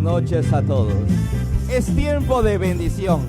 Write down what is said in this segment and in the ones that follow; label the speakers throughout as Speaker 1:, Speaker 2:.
Speaker 1: noches a todos. Es tiempo de bendición.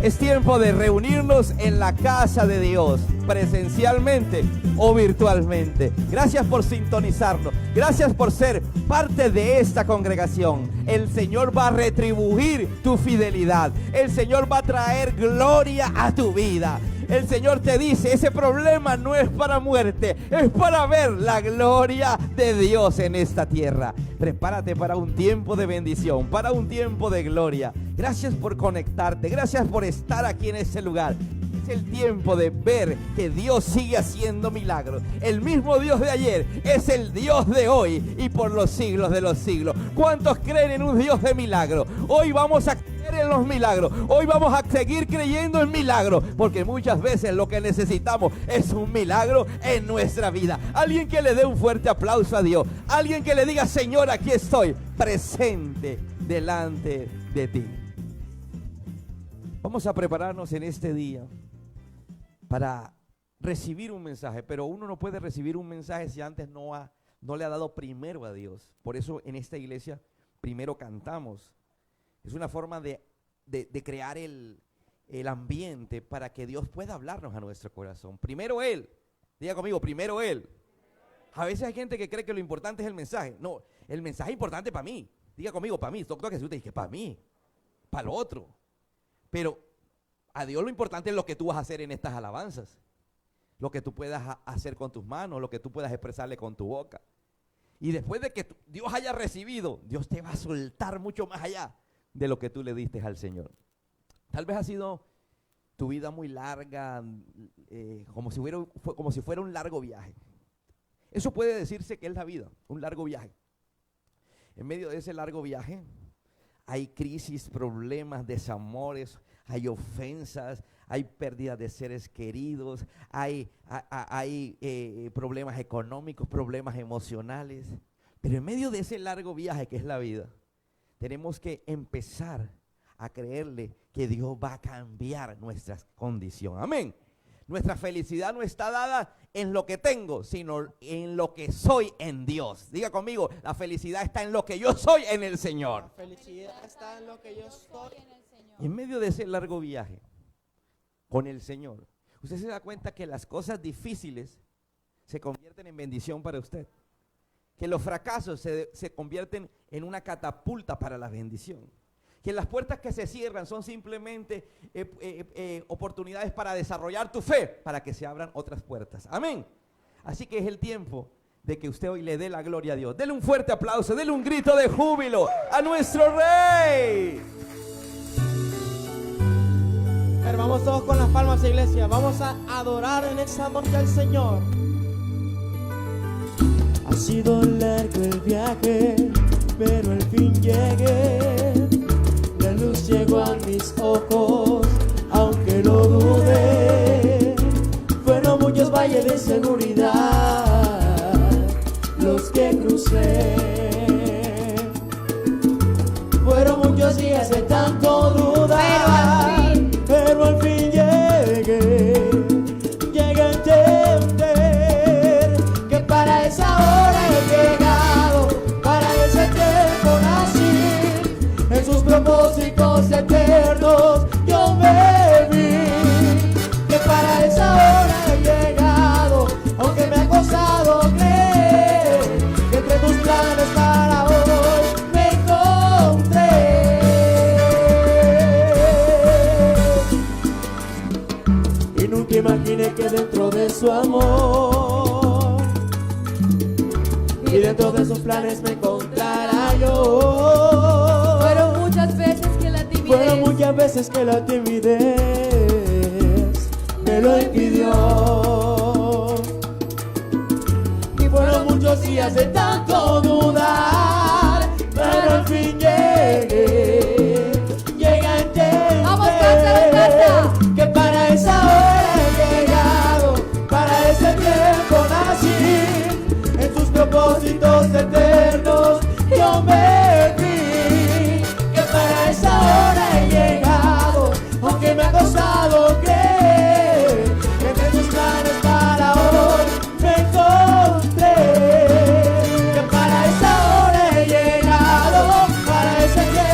Speaker 1: Es tiempo de reunirnos en la casa de Dios, presencialmente o virtualmente. Gracias por sintonizarnos. Gracias por ser parte de esta congregación. El Señor va a retribuir tu fidelidad. El Señor va a traer gloria a tu vida. El Señor te dice, ese problema no es para muerte, es para ver la gloria de Dios en esta tierra. Prepárate para un tiempo de bendición, para un tiempo de gloria. Gracias por conectarte, gracias por estar aquí en este lugar. Es el tiempo de ver que Dios sigue haciendo milagros. El mismo Dios de ayer es el Dios de hoy y por los siglos de los siglos. ¿Cuántos creen en un Dios de milagros? Hoy vamos a creer en los milagros. Hoy vamos a seguir creyendo en milagros, porque muchas veces lo que necesitamos es un milagro en nuestra vida. Alguien que le dé un fuerte aplauso a Dios. Alguien que le diga, Señor, aquí estoy, presente delante de ti. Vamos a prepararnos en este día para recibir un mensaje, pero uno no puede recibir un mensaje si antes no le ha dado primero a Dios. Por eso en esta iglesia primero cantamos. Es una forma de crear el ambiente para que Dios pueda hablarnos a nuestro corazón. Primero Él. Diga conmigo, primero Él. A veces hay gente que cree que lo importante es el mensaje. No, el mensaje es importante para mí. Diga conmigo, para mí. Doctor Jesús te dice, para mí, para el otro. Pero a Dios lo importante es lo que tú vas a hacer en estas alabanzas. Lo que tú puedas hacer con tus manos, lo que tú puedas expresarle con tu boca. Y después de que Dios haya recibido, Dios te va a soltar mucho más allá de lo que tú le diste al Señor. Tal vez ha sido tu vida muy larga, como si fuera un largo viaje. Eso puede decirse que es la vida, un largo viaje. En medio de ese largo viaje hay crisis, problemas, desamores, hay ofensas, hay pérdida de seres queridos, hay problemas económicos, problemas emocionales. Pero en medio de ese largo viaje que es la vida, tenemos que empezar a creerle que Dios va a cambiar nuestra condición. Amén. Nuestra felicidad no está dada en lo que tengo, sino en lo que soy en Dios. Diga conmigo, la felicidad está en lo que yo soy en el Señor.
Speaker 2: La felicidad está en lo que yo soy en el Señor.
Speaker 1: Y en medio de ese largo viaje con el Señor, usted se da cuenta que las cosas difíciles se convierten en bendición para usted. Que los fracasos se convierten en una catapulta para la bendición. Que las puertas que se cierran son simplemente oportunidades para desarrollar tu fe, para que se abran otras puertas. Amén. Así que es el tiempo de que usted hoy le dé la gloria a Dios. Dele un fuerte aplauso, dele un grito de júbilo a nuestro Rey.
Speaker 2: Pero vamos todos con las palmas, iglesia. Vamos a adorar en esta noche al Señor. Ha sido largo el viaje, pero al fin llegué. La luz llegó a mis ojos, aunque lo dudé. Fueron muchos valles de inseguridad los que crucé. Fueron muchos días de tanto dudar, pero al fin llegué. Llegué a entender que para esa hora he llegado, para ese tiempo nací. En sus propósitos eternos yo me vi. Que para esa hora he llegado, aunque me ha costado creer que entre tus planes para hoy me encontré. Y nunca imaginé que dentro de su amor y dentro de sus planes me encontrara yo.
Speaker 3: Fueron muchas veces que la timidez
Speaker 2: me lo impidió. Y fueron muchos días de tanto dudar, pero al fin llegué. Llegué a entender.
Speaker 3: Vamos, canta.
Speaker 2: Que para esa hora he llegado, para ese tiempo nací. En sus propósitos eternos yo me vi. Que para esa hora he llegado, aunque me ha costado creer que entre tus planes para hoy me encontré. Que para esa hora he llegado, para ese tiempo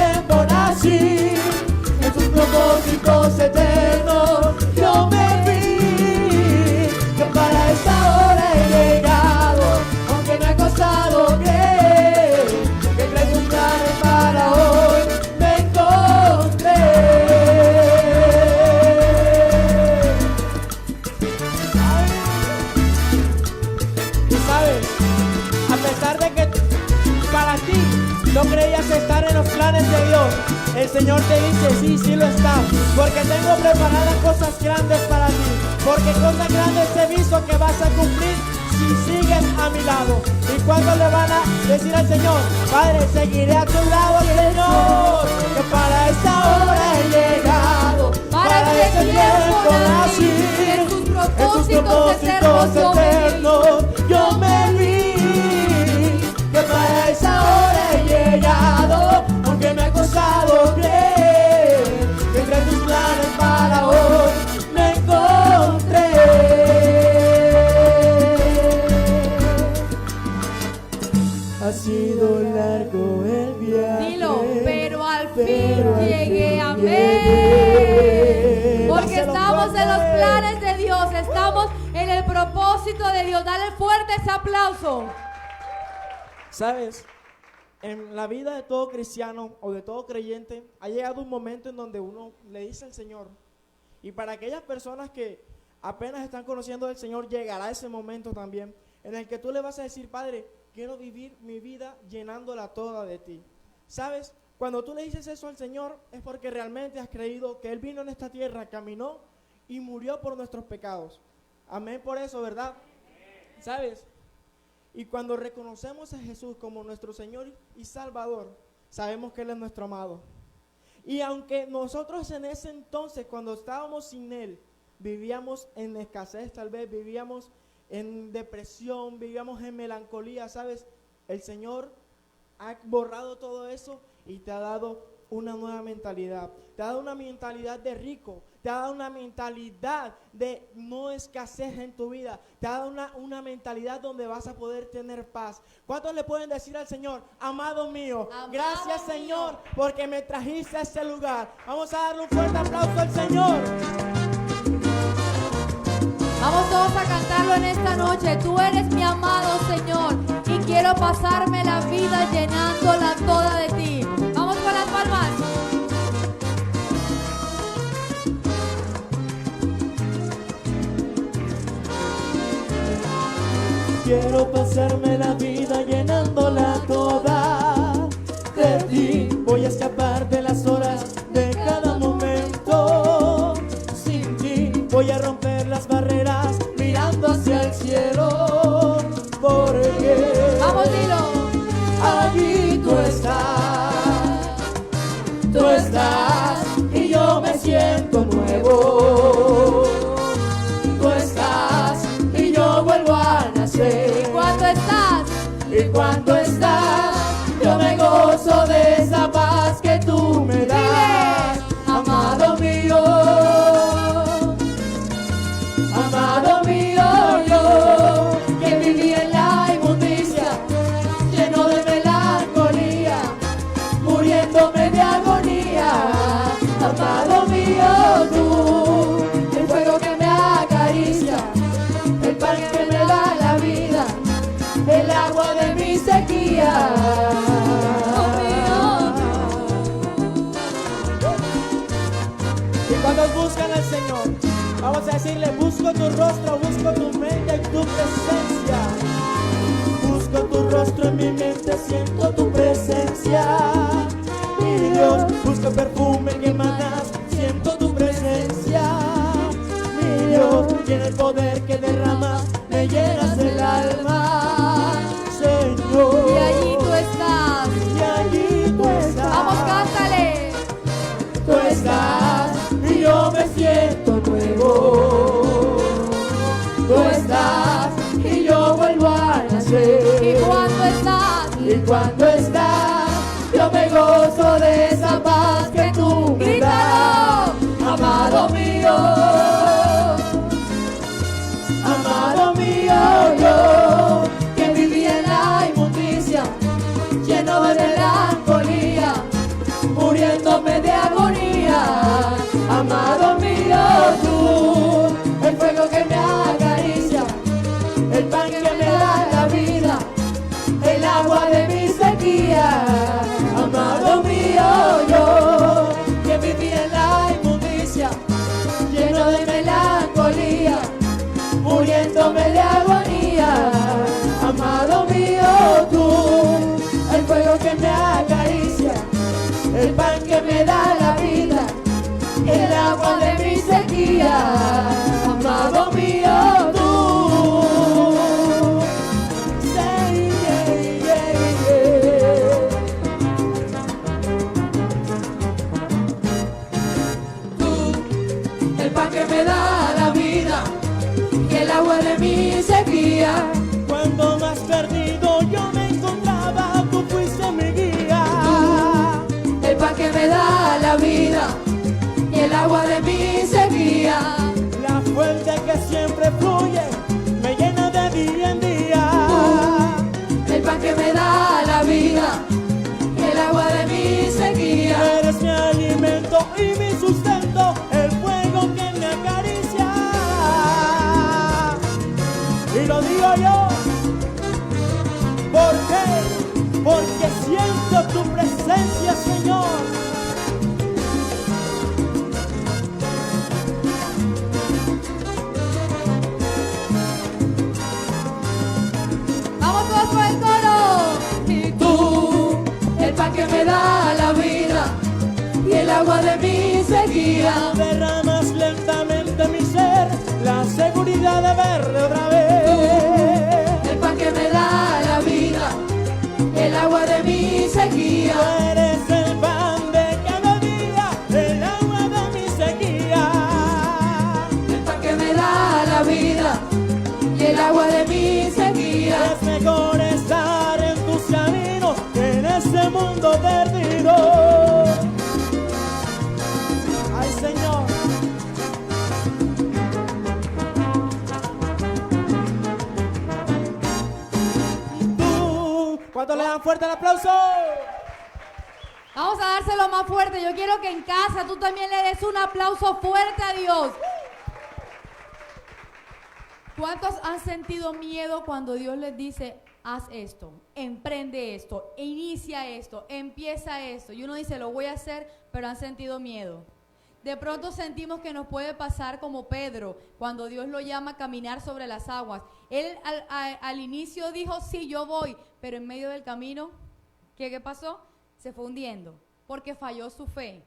Speaker 2: Señor te dice, sí, sí lo está, porque tengo preparadas cosas grandes para ti, porque cosas grandes he visto que vas a cumplir si sigues a mi lado. ¿Y cuando le van a decir al Señor? Padre, seguiré a tu lado, Señor, que para esta hora he llegado, para ese tiempo nací, en tus propósitos eternos yo me vi, que para esa hora he llegado, aunque me ha costado creer, que entre tus planes para hoy me encontré. Ha sido largo el viaje.
Speaker 3: Dilo, pero al fin
Speaker 2: pero al
Speaker 3: llegué,
Speaker 2: fin
Speaker 3: amén.
Speaker 2: llegué.
Speaker 3: Porque
Speaker 2: Dáselo
Speaker 3: estamos
Speaker 2: fuerte.
Speaker 3: en los planes de Dios, estamos en el propósito de Dios. Dale fuerte ese aplauso.
Speaker 2: ¿Sabes? En la vida de todo cristiano o de todo creyente ha llegado un momento en donde uno le dice al Señor, y para aquellas personas que apenas están conociendo al Señor llegará ese momento también en el que tú le vas a decir, Padre, quiero vivir mi vida llenándola toda de ti. ¿Sabes? Cuando tú le dices eso al Señor es porque realmente has creído que Él vino en esta tierra, caminó y murió por nuestros pecados. Amén por eso, ¿verdad? ¿Sabes? Y cuando reconocemos a Jesús como nuestro Señor y Salvador, sabemos que Él es nuestro amado. Y aunque nosotros en ese entonces, cuando estábamos sin Él, vivíamos en escasez, tal vez vivíamos en depresión, vivíamos en melancolía, ¿sabes? El Señor ha borrado todo eso y te ha dado una nueva mentalidad. Te ha dado una mentalidad de rico, te ha dado una mentalidad de no escasez en tu vida, te ha dado una mentalidad donde vas a poder tener paz. ¿Cuántos le pueden decir al Señor, amado mío,
Speaker 3: amado
Speaker 2: gracias
Speaker 3: mío,
Speaker 2: Señor, porque me trajiste a este lugar? Vamos a darle un fuerte aplauso al Señor.
Speaker 3: Vamos todos a cantarlo en esta noche. Tú eres mi amado Señor y quiero pasarme la vida llenándola toda de ti. Vamos con las palmas.
Speaker 2: Quiero pasarme la vida llenándola toda de ti. Voy a escapar de las horas de cada momento. Sin ti voy a romper las barreras mirando hacia el cielo. Porque
Speaker 3: Vamos, dilo.
Speaker 2: allí tú estás y yo me siento nuevo. Tú estás y yo vuelvo a nacer.
Speaker 3: ¿Cuándo estás?
Speaker 2: Y cuando estás, yo me gozo de esa paz que tú me das. Amado mío, yo que viví en la inmundicia, lleno de melancolía, muriéndome de agonía. Amado mío, tú, el fuego que me acaricia, el pan que me da la vida, el agua de mi sequía. Y cuando buscan al Señor, vamos a decirle, busco tu rostro, busco tu mente y tu presencia. Busco tu rostro en mi mente, siento tu presencia. Mi Dios, busco perfume que emanas, siento tu presencia. Mi Dios, tiene el poder que derramas, me llenas el alma, Señor.
Speaker 3: Y allí tú estás.
Speaker 2: Y allí tú estás.
Speaker 3: Vamos, cántale.
Speaker 2: Tú estás y yo me siento nuevo. Tú estás y yo vuelvo a nacer.
Speaker 3: ¿Y cuándo estás?
Speaker 2: Y cuando estás, yo me gozo de esa paz que tú me das. Amado mío, yo que viví en la inmundicia, lleno de melancolía, muriéndome de agonía. Amado mío, tú, el fuego que me acaricia, el pan que me da la vida, el agua de mi sequía. Amado mío, yo que viví en la inmundicia, lleno de melancolía, muriéndome de agonía. Amado mío, tú, el fuego que me acaricia, el pan que me da
Speaker 3: agua de mi sequía.
Speaker 2: Cuando más perdido yo me encontraba, tú fuiste mi guía.
Speaker 3: El pan que me da la vida y el agua de mi sequía.
Speaker 2: La fuente que siempre fluye me llena de día en día.
Speaker 3: El pan que me da la vida y el agua de mi sequía.
Speaker 2: Eres mi alimento y mi sustento, el fuego que me acaricia. Y lo digo yo, ¿por qué? Porque siento tu presencia, Señor.
Speaker 3: Vamos todos por el coro. Y tú, el pan que me da la vida y el agua de mi sequía.
Speaker 2: Derramas lentamente mi ser, la seguridad de verte otra vez.
Speaker 3: El pan que me da la vida y el agua de mi
Speaker 2: Tú
Speaker 3: sequía.
Speaker 2: eres el pan de cada día, el agua de mi sequía.
Speaker 3: El pan que me da la vida y el agua de mi sequía.
Speaker 2: Es mejor estar en tus caminos que en este mundo perdido. Ay, Señor. Tú, ¿cuánto le dan fuerte el aplauso?
Speaker 3: Vamos a dárselo más fuerte. Yo quiero que en casa tú también le des un aplauso fuerte a Dios. ¿Cuántos han sentido miedo cuando Dios les dice, haz esto, emprende esto, inicia esto, empieza esto? Y uno dice, lo voy a hacer, pero han sentido miedo. De pronto sentimos que nos puede pasar como Pedro, cuando Dios lo llama a caminar sobre las aguas. Él al inicio dijo, sí, yo voy, pero en medio del camino, ¿qué pasó? Se fue hundiendo, porque falló su fe.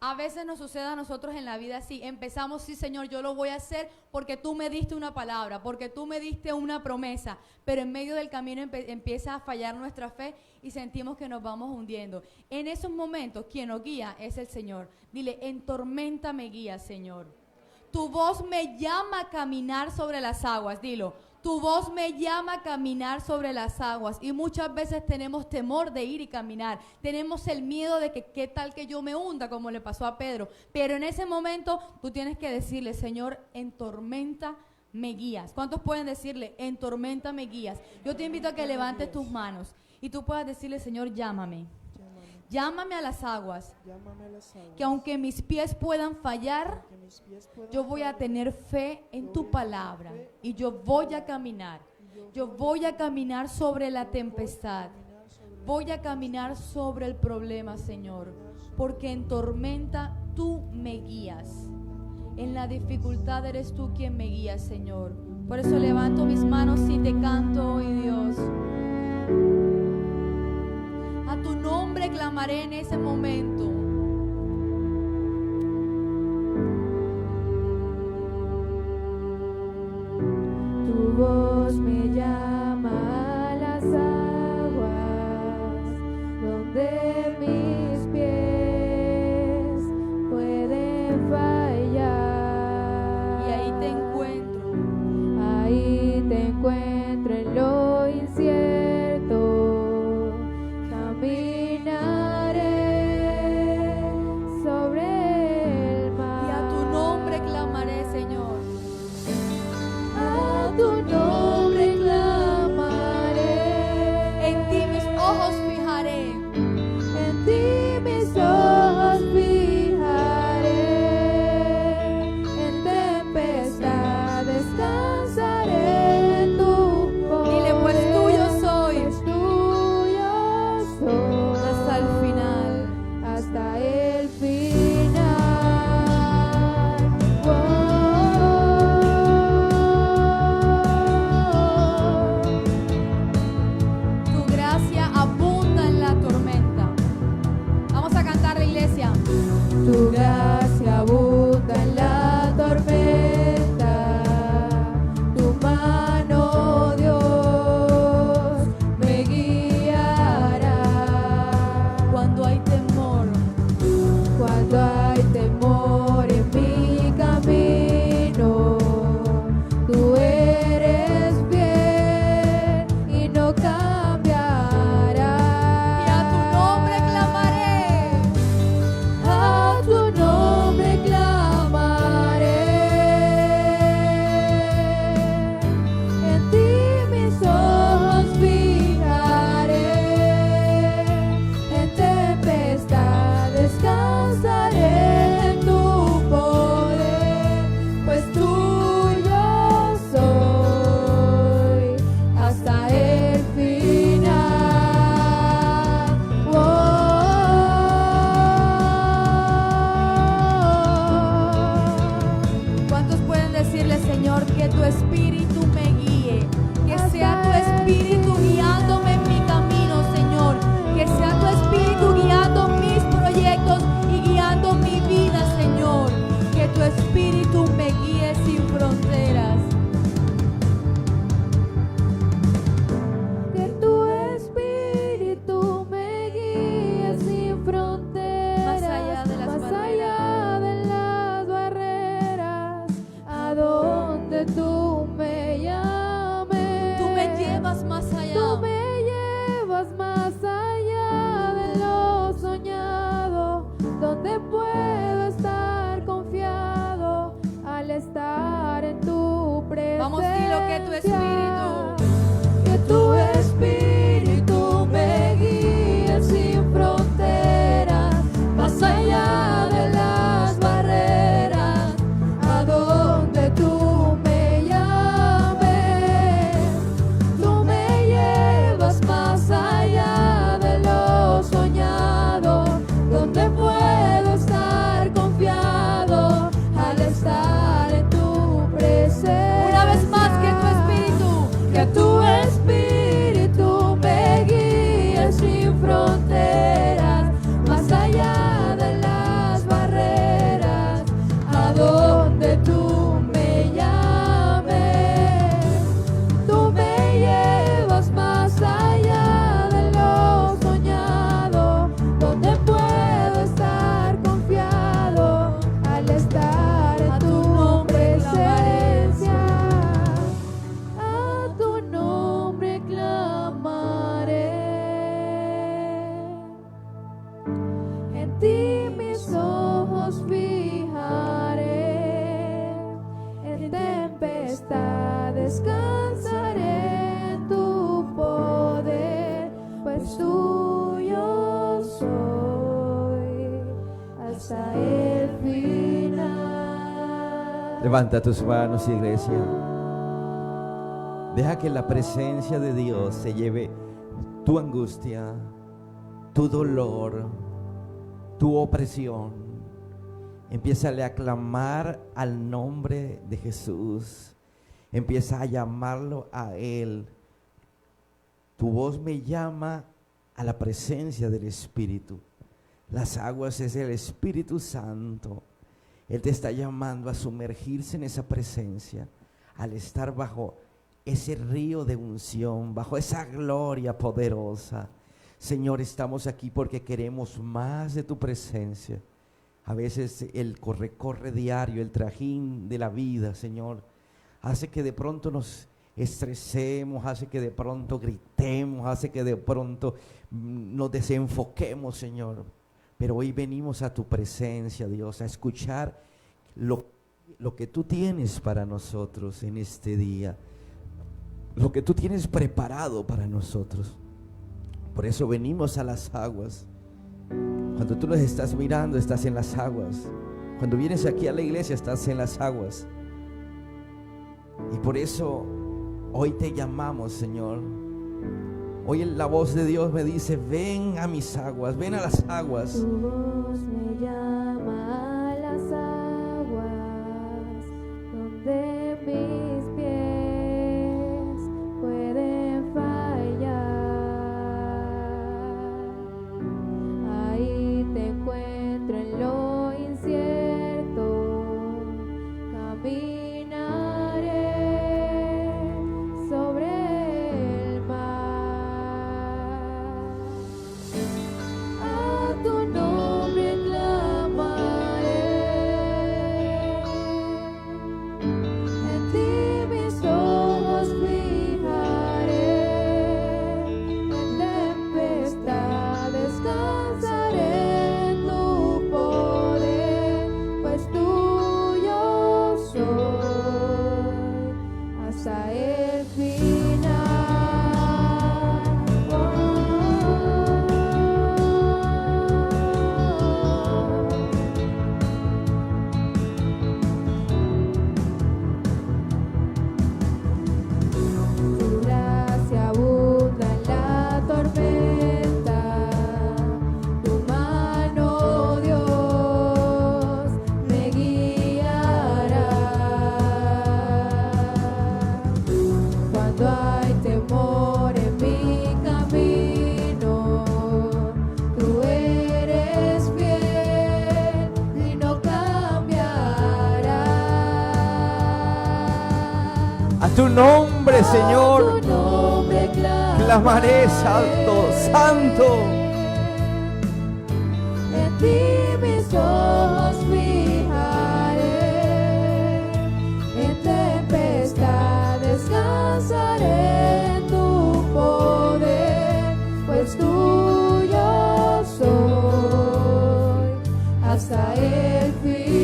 Speaker 3: A veces nos sucede a nosotros en la vida así. Empezamos, sí, Señor, yo lo voy a hacer porque tú me diste una palabra, porque tú me diste una promesa. Pero en medio del camino empieza a fallar nuestra fe y sentimos que nos vamos hundiendo. En esos momentos, quien nos guía es el Señor. Dile, en tormenta me guía, Señor. Tu voz me llama a caminar sobre las aguas. Dilo. Tu voz me llama a caminar sobre las aguas. Y muchas veces tenemos temor de ir y caminar. Tenemos el miedo de que qué tal que yo me hunda, como le pasó a Pedro. Pero en ese momento tú tienes que decirle, Señor, en tormenta me guías. ¿Cuántos pueden decirle, en tormenta me guías? Yo te invito a que levantes tus manos y tú puedas decirle, Señor, llámame. Llámame a las aguas. Que aunque mis pies puedan fallar, yo voy a tener fe en tu palabra y yo voy a caminar. Yo voy a caminar sobre la tempestad. Voy a caminar sobre el problema, Señor, porque en tormenta tú me guías. En la dificultad eres tú quien me guías, Señor. Por eso levanto mis manos y te canto hoy, Dios. A tu nombre clamaré en ese momento. Tu voz me llama a las aguas, donde mis pies pueden fallar. Y ahí te encuentro. Ahí te encuentro en lo incierto. Caminaré sobre el mar. Y a tu nombre clamaré, Señor. A tu nombre clamaré.
Speaker 2: hasta el final.
Speaker 1: Levanta tus manos, iglesia. Deja que la presencia de Dios se lleve tu angustia, tu dolor, tu opresión. Empiézale a clamar al nombre de Jesús. Empieza a llamarlo a Él. Tu voz me llama a la presencia del Espíritu. Las aguas es el Espíritu Santo. Él te está llamando a sumergirse en esa presencia, al estar bajo ese río de unción, bajo esa gloria poderosa. Señor, estamos aquí porque queremos más de tu presencia. A veces el corre diario, el trajín de la vida, Señor, hace que de pronto nos estresemos, hace que de pronto gritemos, hace que de pronto nos desenfoquemos, Señor. Pero hoy venimos a tu presencia, Dios, a escuchar lo que tú tienes para nosotros en este día, lo que tú tienes preparado para nosotros. Por eso venimos a las aguas. Cuando tú nos estás mirando, estás en las aguas. Cuando vienes aquí a la iglesia, estás en las aguas. Y por eso hoy te llamamos, Señor. Hoy la voz de Dios me dice: ven a mis aguas, ven a las aguas.
Speaker 2: Tu voz me llama a las aguas, donde mis pies pueden fallar. Ahí te encuentro en lo incierto, caminaré sobre el mar. A tu nombre clamaré, en ti mis ojos fijaré, en tempestad descansaré en tu poder, pues tuyo soy hasta el final. Tu gracia abunda en la tormenta, tu mano, Dios, me guiará. Cuando hay temor en mi camino, tú eres fiel y no cambiarás.
Speaker 1: A tu nombre, Señor,
Speaker 2: A tu nombre
Speaker 1: clamaré, Santo, Santo.
Speaker 2: En ti mis ojos fijaré, en tempestad descansaré en tu poder, pues tuyo soy hasta el final.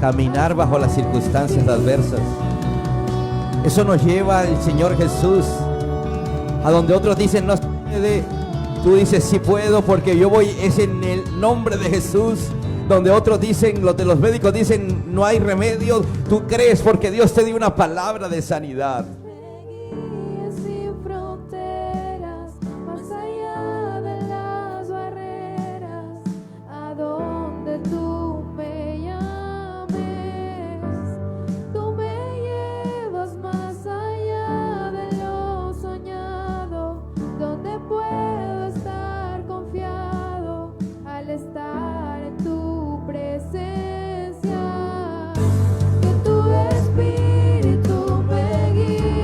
Speaker 1: Caminar bajo las circunstancias adversas. Eso nos lleva el Señor Jesús a donde otros dicen no se puede. Tú dices sí puedo, porque yo voy, es en el nombre de Jesús. Donde otros dicen, los de los médicos dicen no hay remedio, tú crees porque Dios te dio una palabra de sanidad.
Speaker 2: Me guíes sin fronteras, más allá de las barreras, a donde tú me llames. Tú me llevas más allá de lo soñado, donde puedo estar confiado al estar en tu presencia. Que tu espíritu me guíe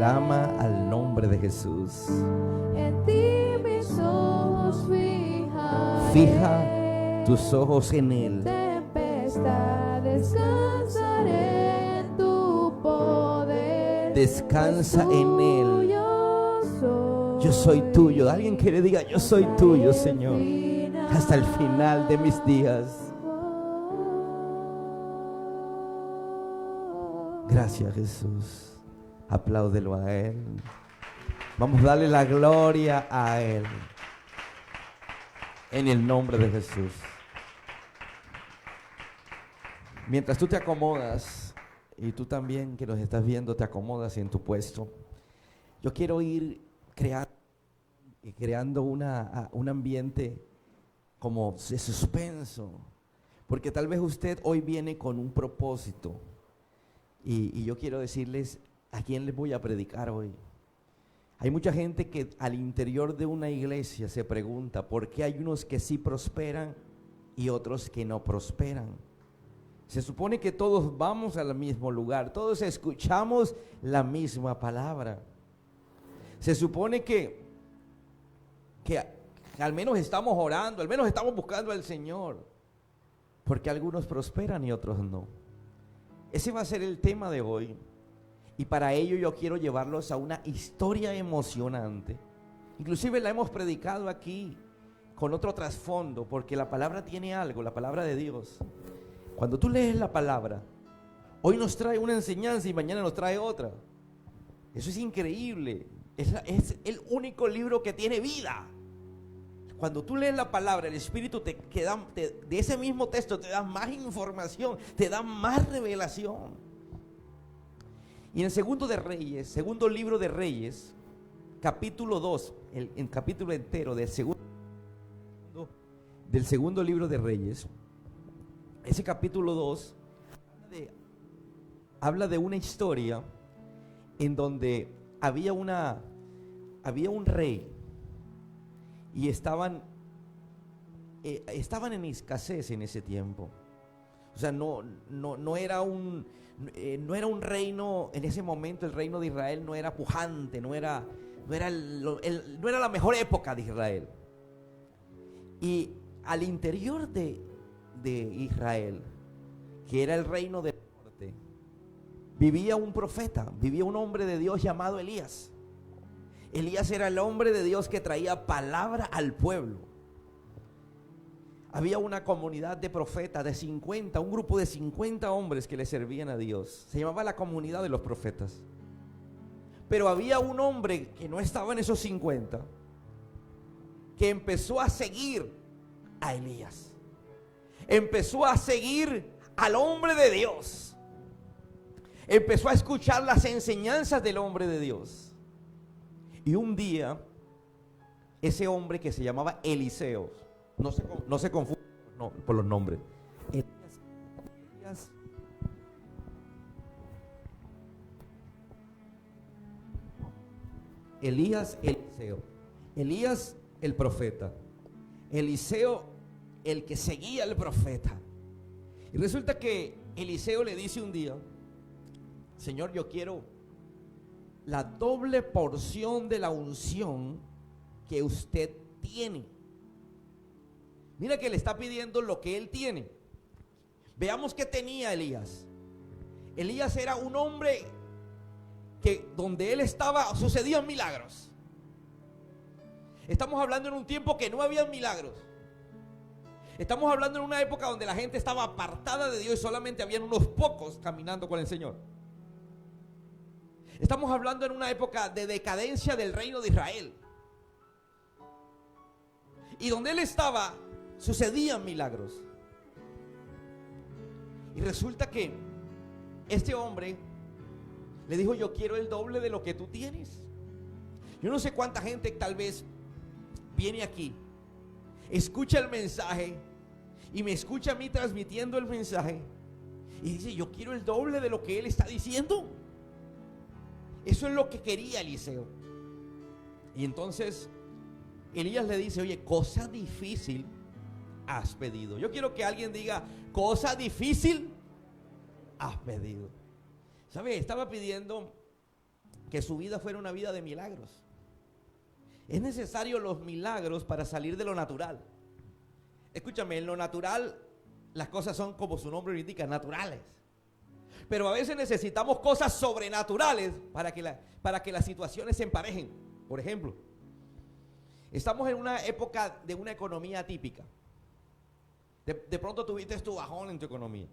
Speaker 1: clama al nombre de Jesús.
Speaker 2: En ti mis ojos fijaré.
Speaker 1: Fija tus ojos en Él.
Speaker 2: Tempestad, descansaré en tu poder.
Speaker 1: Descansa en Él.
Speaker 2: Tuyo soy.
Speaker 1: Yo soy tuyo. Alguien que le diga, yo soy tuyo, Señor, hasta el final de mis días. Gracias, Jesús. Apláudelo a Él. Vamos a darle la gloria a Él. En el nombre de Jesús. Mientras tú te acomodas, y tú también que nos estás viendo te acomodas en tu puesto, yo quiero ir creando un ambiente como de suspenso, porque tal vez usted hoy viene con un propósito, y yo quiero decirles a quién les voy a predicar hoy. Hay mucha gente que al interior de una iglesia se pregunta por qué hay unos que sí prosperan y otros que no prosperan. Se supone que todos vamos al mismo lugar, todos escuchamos la misma palabra. Se supone que al menos estamos orando, al menos estamos buscando al Señor, porque algunos prosperan y otros no. Ese va a ser el tema de hoy, y para ello yo quiero llevarlos a una historia emocionante. Inclusive la hemos predicado aquí con otro trasfondo, porque la palabra tiene algo, la palabra de Dios. Cuando tú lees la palabra, hoy nos trae una enseñanza y mañana nos trae otra. Eso es increíble. Es el único libro que tiene vida. Cuando tú lees la palabra, el Espíritu de ese mismo texto te da más información, te da más revelación. Y en el segundo libro de Reyes, capítulo 2, el capítulo entero del segundo libro de Reyes, ese capítulo 2 habla de una historia en donde había un rey y estaban en escasez en ese tiempo. O sea, no era un reino, en ese momento el reino de Israel no era pujante, no era la mejor época de Israel. Y al interior de Israel, que era el reino del norte, vivía un profeta, vivía un hombre de Dios llamado Elías. Elías era el hombre de Dios que traía palabra al pueblo. Había una comunidad de profetas un grupo de 50 hombres que le servían a Dios. Se llamaba la comunidad de los profetas. Pero había un hombre que no estaba en esos 50, que empezó a seguir a Elías. Empezó a seguir al hombre de Dios. Empezó a escuchar las enseñanzas del hombre de Dios. Y un día, ese hombre que se llamaba Eliseo, no se confunde por los nombres. Elías, Eliseo. Elías, el profeta. Eliseo, el que seguía al profeta. Y resulta que Eliseo le dice un día: Señor, yo quiero la doble porción de la unción que usted tiene. Mira que le está pidiendo lo que él tiene. Veamos qué tenía Elías. Elías era un hombre que donde él estaba sucedían milagros. Estamos hablando en un tiempo que no había milagros. Estamos hablando en una época donde la gente estaba apartada de Dios y solamente habían unos pocos caminando con el Señor. Estamos hablando en una época de decadencia del reino de Israel. Y donde él estaba sucedían milagros. Y resulta que este hombre le dijo: yo quiero el doble de lo que tú tienes. Yo no sé cuánta gente tal vez viene aquí, escucha el mensaje y me escucha a mí transmitiendo el mensaje y dice: yo quiero el doble de lo que él está diciendo. Eso es lo que quería Eliseo. Y entonces Elías le dice: oye, cosa difícil has pedido. Yo quiero que alguien diga: cosa difícil has pedido. ¿Sabe? Estaba pidiendo que su vida fuera una vida de milagros. Es necesario los milagros para salir de lo natural. Escúchame, en lo natural las cosas son, como su nombre lo indica, naturales. Pero a veces necesitamos cosas sobrenaturales para que las situaciones se emparejen. Por ejemplo, estamos en una época de una economía atípica. De pronto tuviste tu bajón en tu economía.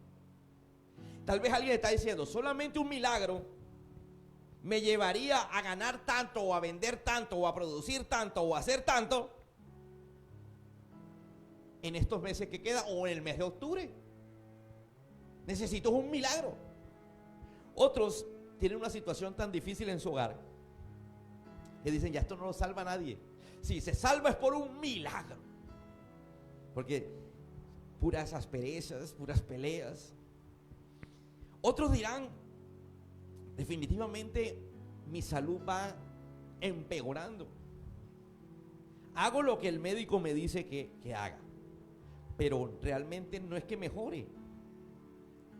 Speaker 1: Tal vez alguien está diciendo, solamente un milagro me llevaría a ganar tanto, o a vender tanto, o a producir tanto, o a hacer tanto en estos meses que quedan, o en el mes de octubre. Necesito un milagro. Otros tienen una situación tan difícil en su hogar que dicen, ya esto no lo salva a nadie. Si se salva es por un milagro. Porque puras asperezas, puras peleas. Otros dirán, definitivamente mi salud va empeorando. Hago lo que el médico me dice que haga, pero realmente no es que mejore.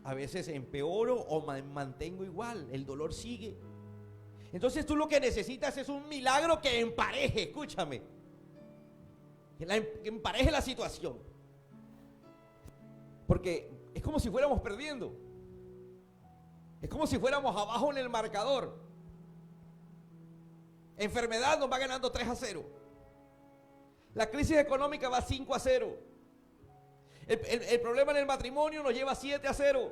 Speaker 1: A veces empeoro o mantengo igual, el dolor sigue. Entonces tú lo que necesitas es un milagro que empareje, escúchame, que empareje la situación. Porque es como si fuéramos perdiendo. Es como si fuéramos abajo en el marcador. Enfermedad nos va ganando 3-0. La crisis económica va 5-0. El problema en el matrimonio nos lleva 7-0.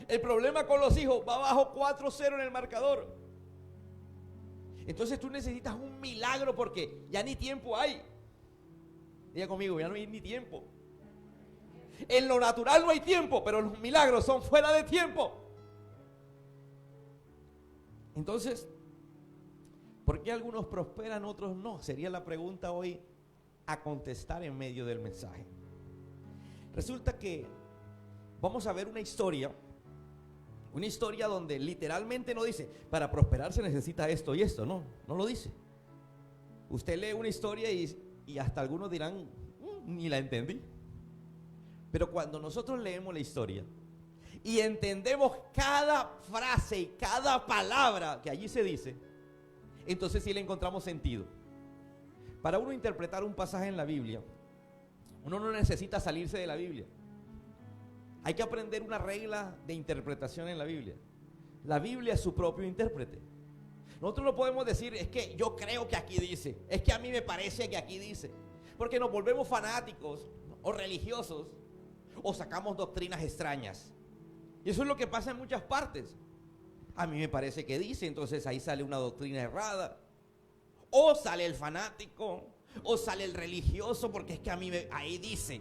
Speaker 1: El problema con los hijos va abajo 4-0 en el marcador. Entonces tú necesitas un milagro porque ya ni tiempo hay. Diga conmigo, ya no hay ni tiempo. En lo natural no hay tiempo, pero los milagros son fuera de tiempo. Entonces, ¿por qué algunos prosperan, otros no? Sería la pregunta hoy a contestar en medio del mensaje. Resulta que vamos a ver una historia donde literalmente no dice, para prosperar se necesita esto y esto, no lo dice. Usted lee una historia y hasta algunos dirán, ni la entendí. Pero cuando nosotros leemos la historia y entendemos cada frase y cada palabra que allí se dice, entonces sí le encontramos sentido. Para uno interpretar un pasaje en la Biblia, uno no necesita salirse de la Biblia. Hay que aprender una regla de interpretación en la Biblia. La Biblia es su propio intérprete. Nosotros no podemos decir, es que yo creo que aquí dice, es que a mí me parece que aquí dice, porque nos volvemos fanáticos o religiosos o sacamos doctrinas extrañas. Y eso es lo que pasa en muchas partes. A mí me parece que dice, entonces ahí sale una doctrina errada. O sale el fanático, o sale el religioso, porque es que a mí ahí dice.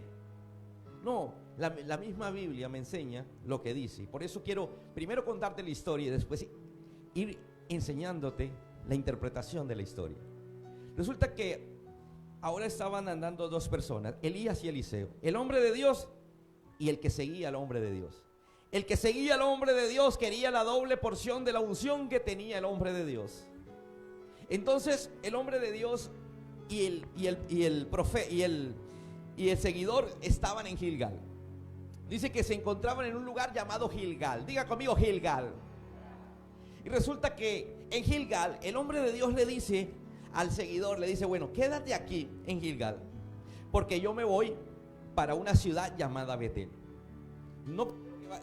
Speaker 1: No, la misma Biblia me enseña lo que dice. Por eso quiero primero contarte la historia y después ir enseñándote la interpretación de la historia. Resulta que ahora estaban andando dos personas, Elías y Eliseo, el hombre de Dios y el que seguía al hombre de Dios. El que seguía al hombre de Dios quería la doble porción de la unción que tenía el hombre de Dios. Entonces el hombre de Dios y el seguidor estaban en Gilgal. Dice que se encontraban en un lugar llamado Gilgal. Diga conmigo, Gilgal. Y resulta que en Gilgal el hombre de Dios le dice al seguidor, le dice, bueno, quédate aquí en Gilgal, porque yo me voy para una ciudad llamada Betel.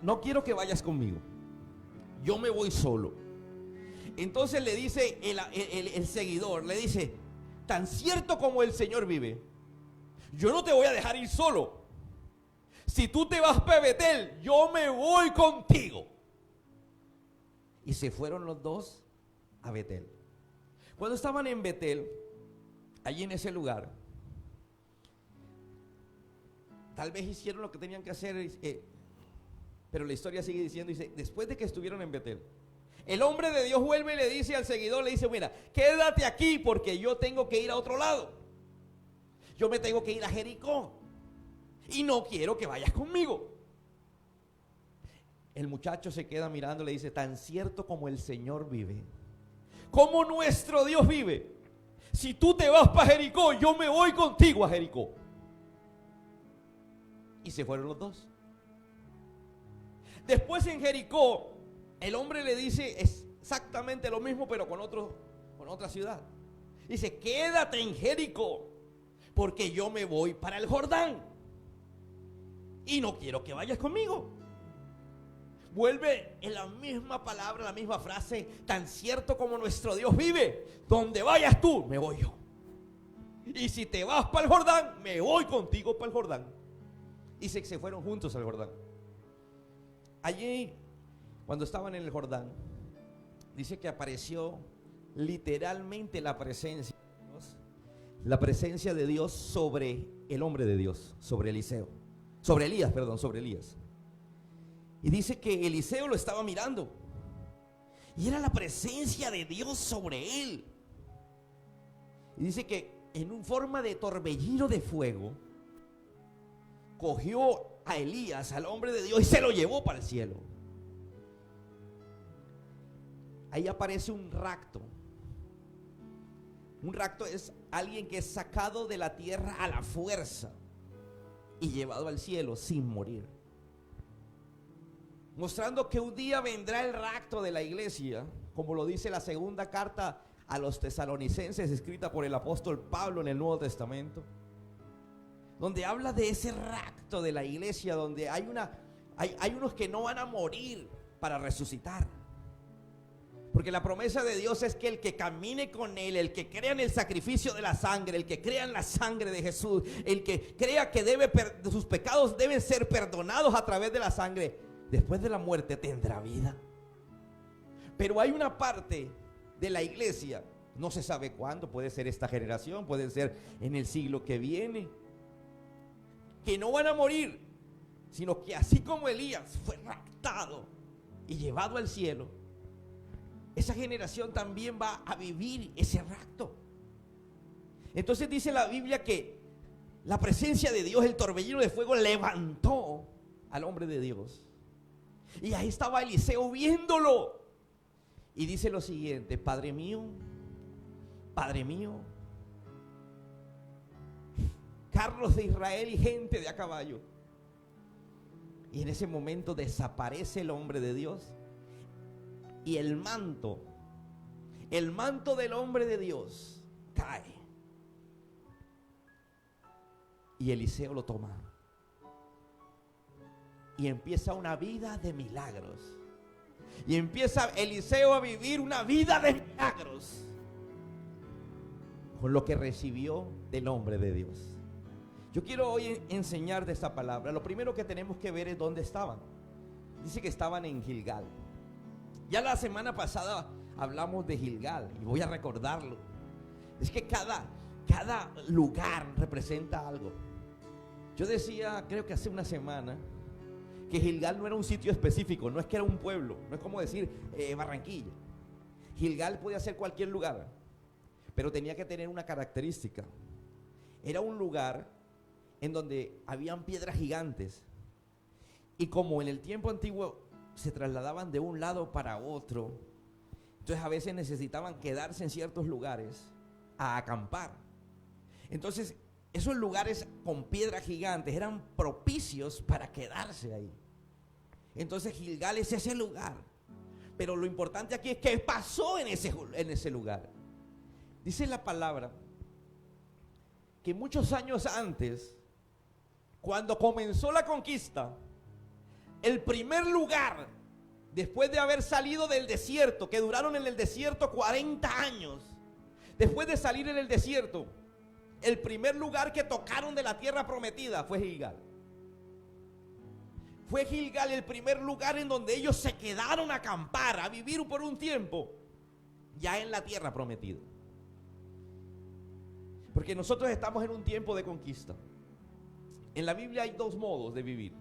Speaker 1: No quiero que vayas conmigo, yo me voy solo. Entonces le dice el seguidor, le dice, tan cierto como el Señor vive, yo no te voy a dejar ir solo. Si tú te vas para Betel, yo me voy contigo. Y se fueron los dos a Betel. Cuando estaban en Betel, allí en ese lugar, tal vez hicieron lo que tenían que hacer, pero la historia sigue diciendo, dice, después de que estuvieron en Betel, el hombre de Dios vuelve y le dice al seguidor, le dice, mira, quédate aquí porque yo tengo que ir a otro lado. Yo me tengo que ir a Jericó y no quiero que vayas conmigo. El muchacho se queda mirando y le dice, tan cierto como el Señor vive, como nuestro Dios vive, si tú te vas para Jericó, yo me voy contigo a Jericó. Y se fueron los dos. Después en Jericó, el hombre le dice, exactamente lo mismo, pero con otra ciudad. Dice, quédate en Jericó, porque yo me voy para el Jordán y no quiero que vayas conmigo. Vuelve en la misma palabra, la misma frase, tan cierto como nuestro Dios vive, donde vayas tú, me voy yo. Y si te vas para el Jordán, me voy contigo para el Jordán. Y se fueron juntos al Jordán. Allí, cuando estaban en el Jordán, dice que apareció literalmente la presencia de Dios, sobre el hombre de Dios, sobre Elías. Y dice que Eliseo lo estaba mirando y era la presencia de Dios sobre él. Y dice que en forma de torbellino de fuego cogió a Elías, al hombre de Dios, y se lo llevó para el cielo. Ahí aparece un rapto. Un rapto es alguien que es sacado de la tierra a la fuerza y llevado al cielo sin morir, mostrando que un día vendrá el rapto de la iglesia, como lo dice la segunda carta a los tesalonicenses, escrita por el apóstol Pablo en el Nuevo Testamento, donde habla de ese rapto de la iglesia, donde hay unos que no van a morir para resucitar. Porque la promesa de Dios es que el que camine con Él, el que crea en el sacrificio de la sangre, el que crea en la sangre de Jesús, el que crea que sus pecados deben ser perdonados a través de la sangre, después de la muerte tendrá vida. Pero hay una parte de la iglesia, no se sabe cuándo, puede ser esta generación, puede ser en el siglo que viene, que no van a morir, sino que así como Elías fue raptado y llevado al cielo, esa generación también va a vivir ese rapto. Entonces dice la Biblia que la presencia de Dios, el torbellino de fuego, levantó al hombre de Dios. Y ahí estaba Eliseo viéndolo. Y dice lo siguiente: Padre mío, carros de Israel y gente de a caballo. Y en ese momento desaparece el hombre de Dios. Y el manto del hombre de Dios cae. Y Eliseo lo toma. Y empieza una vida de milagros. Y empieza Eliseo a vivir una vida de milagros con lo que recibió del hombre de Dios. Yo quiero hoy enseñar de esta palabra. Lo primero que tenemos que ver es dónde estaban. Dice que estaban en Gilgal. Ya la semana pasada hablamos de Gilgal y voy a recordarlo. Es que cada lugar representa algo. Yo decía, creo que hace una semana, que Gilgal no era un sitio específico, no es que era un pueblo, no es como decir Barranquilla. Gilgal podía ser cualquier lugar, pero tenía que tener una característica. Era un lugar en donde habían piedras gigantes, y como en el tiempo antiguo se trasladaban de un lado para otro, entonces a veces necesitaban quedarse en ciertos lugares a acampar. Entonces esos lugares con piedras gigantes eran propicios para quedarse ahí. Entonces Gilgal es ese lugar. Pero lo importante aquí es qué pasó en ese lugar. Dice la palabra que muchos años antes, cuando comenzó la conquista, el primer lugar, después de haber salido del desierto, que duraron en el desierto 40 años, después de salir en el desierto, el primer lugar que tocaron de la tierra prometida fue Gilgal. Fue Gilgal el primer lugar en donde ellos se quedaron a acampar, a vivir por un tiempo, ya en la tierra prometida. Porque nosotros estamos en un tiempo de conquista. En la Biblia hay dos modos de vivir: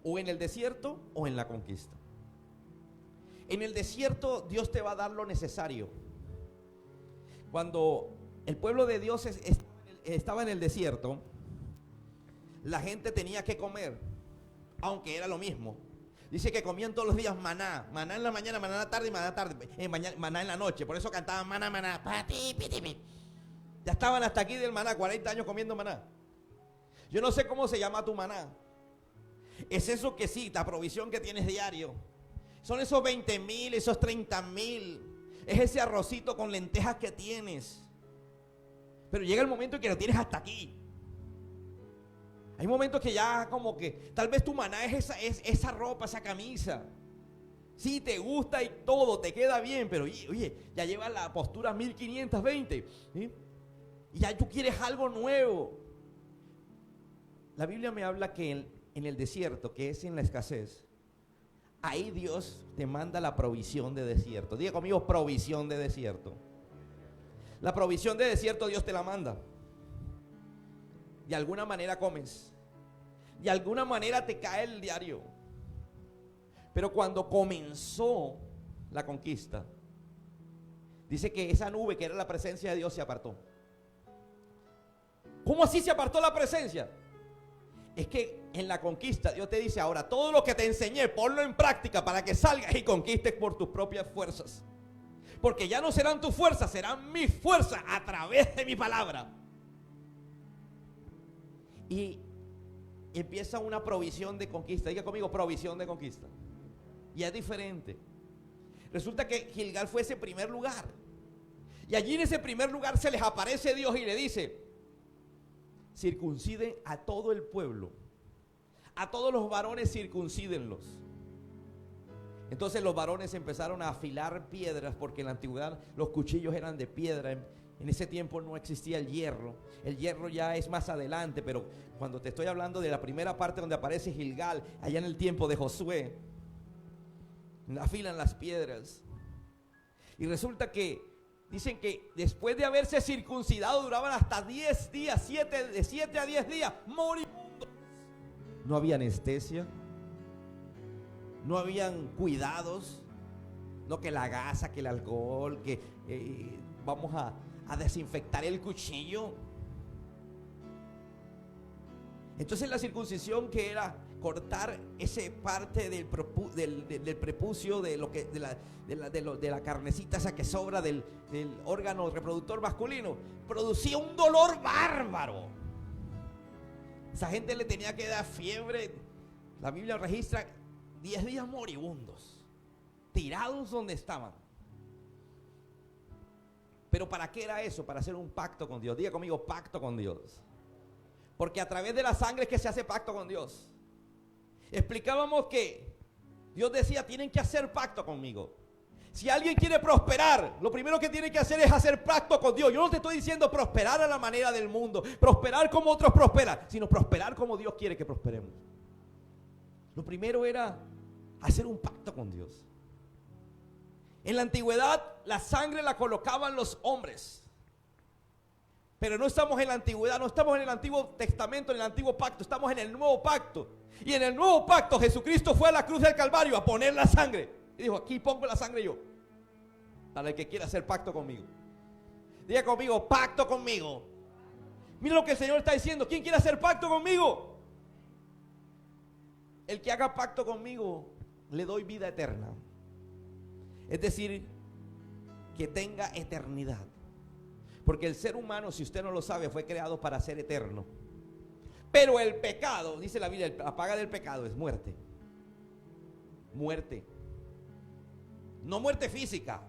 Speaker 1: o en el desierto o en la conquista. En el desierto Dios te va a dar lo necesario. Cuando el pueblo de Dios estaba en el desierto, la gente tenía que comer, aunque era lo mismo. Dice que comían todos los días maná en la mañana, maná en la tarde y maná en la noche. Por eso cantaban maná, maná. Ya estaban hasta aquí del maná, 40 años comiendo maná. Yo no sé cómo se llama tu maná. Es eso que sí, la provisión que tienes diario. Son esos 20,000, esos 30,000. Es ese arrocito con lentejas que tienes. Pero llega el momento en que lo tienes hasta aquí. Hay momentos que ya como que tal vez tu maná es esa ropa, esa camisa. Sí, te gusta y todo, te queda bien, pero oye, ya lleva la postura 1520. ¿Sí? Y ya tú quieres algo nuevo. La Biblia me habla que en el desierto, que es en la escasez, ahí Dios te manda la provisión de desierto. Diga conmigo, provisión de desierto. La provisión de desierto Dios te la manda. De alguna manera comes. De alguna manera te cae el diario. Pero cuando comenzó la conquista, dice que esa nube que era la presencia de Dios se apartó. ¿Cómo así se apartó la presencia? Es que en la conquista Dios te dice: ahora todo lo que te enseñé, ponlo en práctica para que salgas y conquistes por tus propias fuerzas. Porque ya no serán tus fuerzas, serán mis fuerzas a través de mi palabra. Y empieza una provisión de conquista. Diga conmigo, provisión de conquista. Y es diferente. Resulta que Gilgal fue ese primer lugar. Y allí en ese primer lugar se les aparece Dios y le dice: circunciden a todo el pueblo, a todos los varones circuncídenlos. Entonces los varones empezaron a afilar piedras, porque en la antigüedad los cuchillos eran de piedra. En ese tiempo no existía el hierro. El hierro ya es más adelante, pero cuando te estoy hablando de la primera parte donde aparece Gilgal, allá en el tiempo de Josué, afilan las piedras. Y resulta que dicen que después de haberse circuncidado duraban hasta 10 días, de 7 a 10 días, moribundos. No había anestesia, no habían cuidados, no que la gasa, que el alcohol, que vamos a desinfectar el cuchillo. Entonces la circuncisión, que era cortar esa parte del prepucio, de la carnecita esa que sobra del órgano reproductor masculino, producía un dolor bárbaro. Esa gente le tenía que dar fiebre. La Biblia registra 10 días moribundos, tirados donde estaban. Pero ¿para qué era eso? Para hacer un pacto con Dios. Diga conmigo, pacto con Dios. Porque a través de la sangre es que se hace pacto con Dios. Explicábamos que Dios decía: tienen que hacer pacto conmigo. Si alguien quiere prosperar, lo primero que tiene que hacer es hacer pacto con Dios. Yo no te estoy diciendo prosperar a la manera del mundo, prosperar como otros prosperan, sino prosperar como Dios quiere que prosperemos. Lo primero era hacer un pacto con Dios. En la antigüedad la sangre la colocaban los hombres. Pero no estamos en la antigüedad, no estamos en el Antiguo Testamento, en el Antiguo Pacto, estamos en el Nuevo Pacto. Y en el Nuevo Pacto Jesucristo fue a la cruz del Calvario a poner la sangre. Y dijo: aquí pongo la sangre yo, para el que quiera hacer pacto conmigo. Diga conmigo, pacto conmigo. Mira lo que el Señor está diciendo: ¿quién quiere hacer pacto conmigo? El que haga pacto conmigo, le doy vida eterna. Es decir, que tenga eternidad. Porque el ser humano, si usted no lo sabe, fue creado para ser eterno. Pero el pecado, dice la Biblia, la paga del pecado es muerte. Muerte. No muerte física.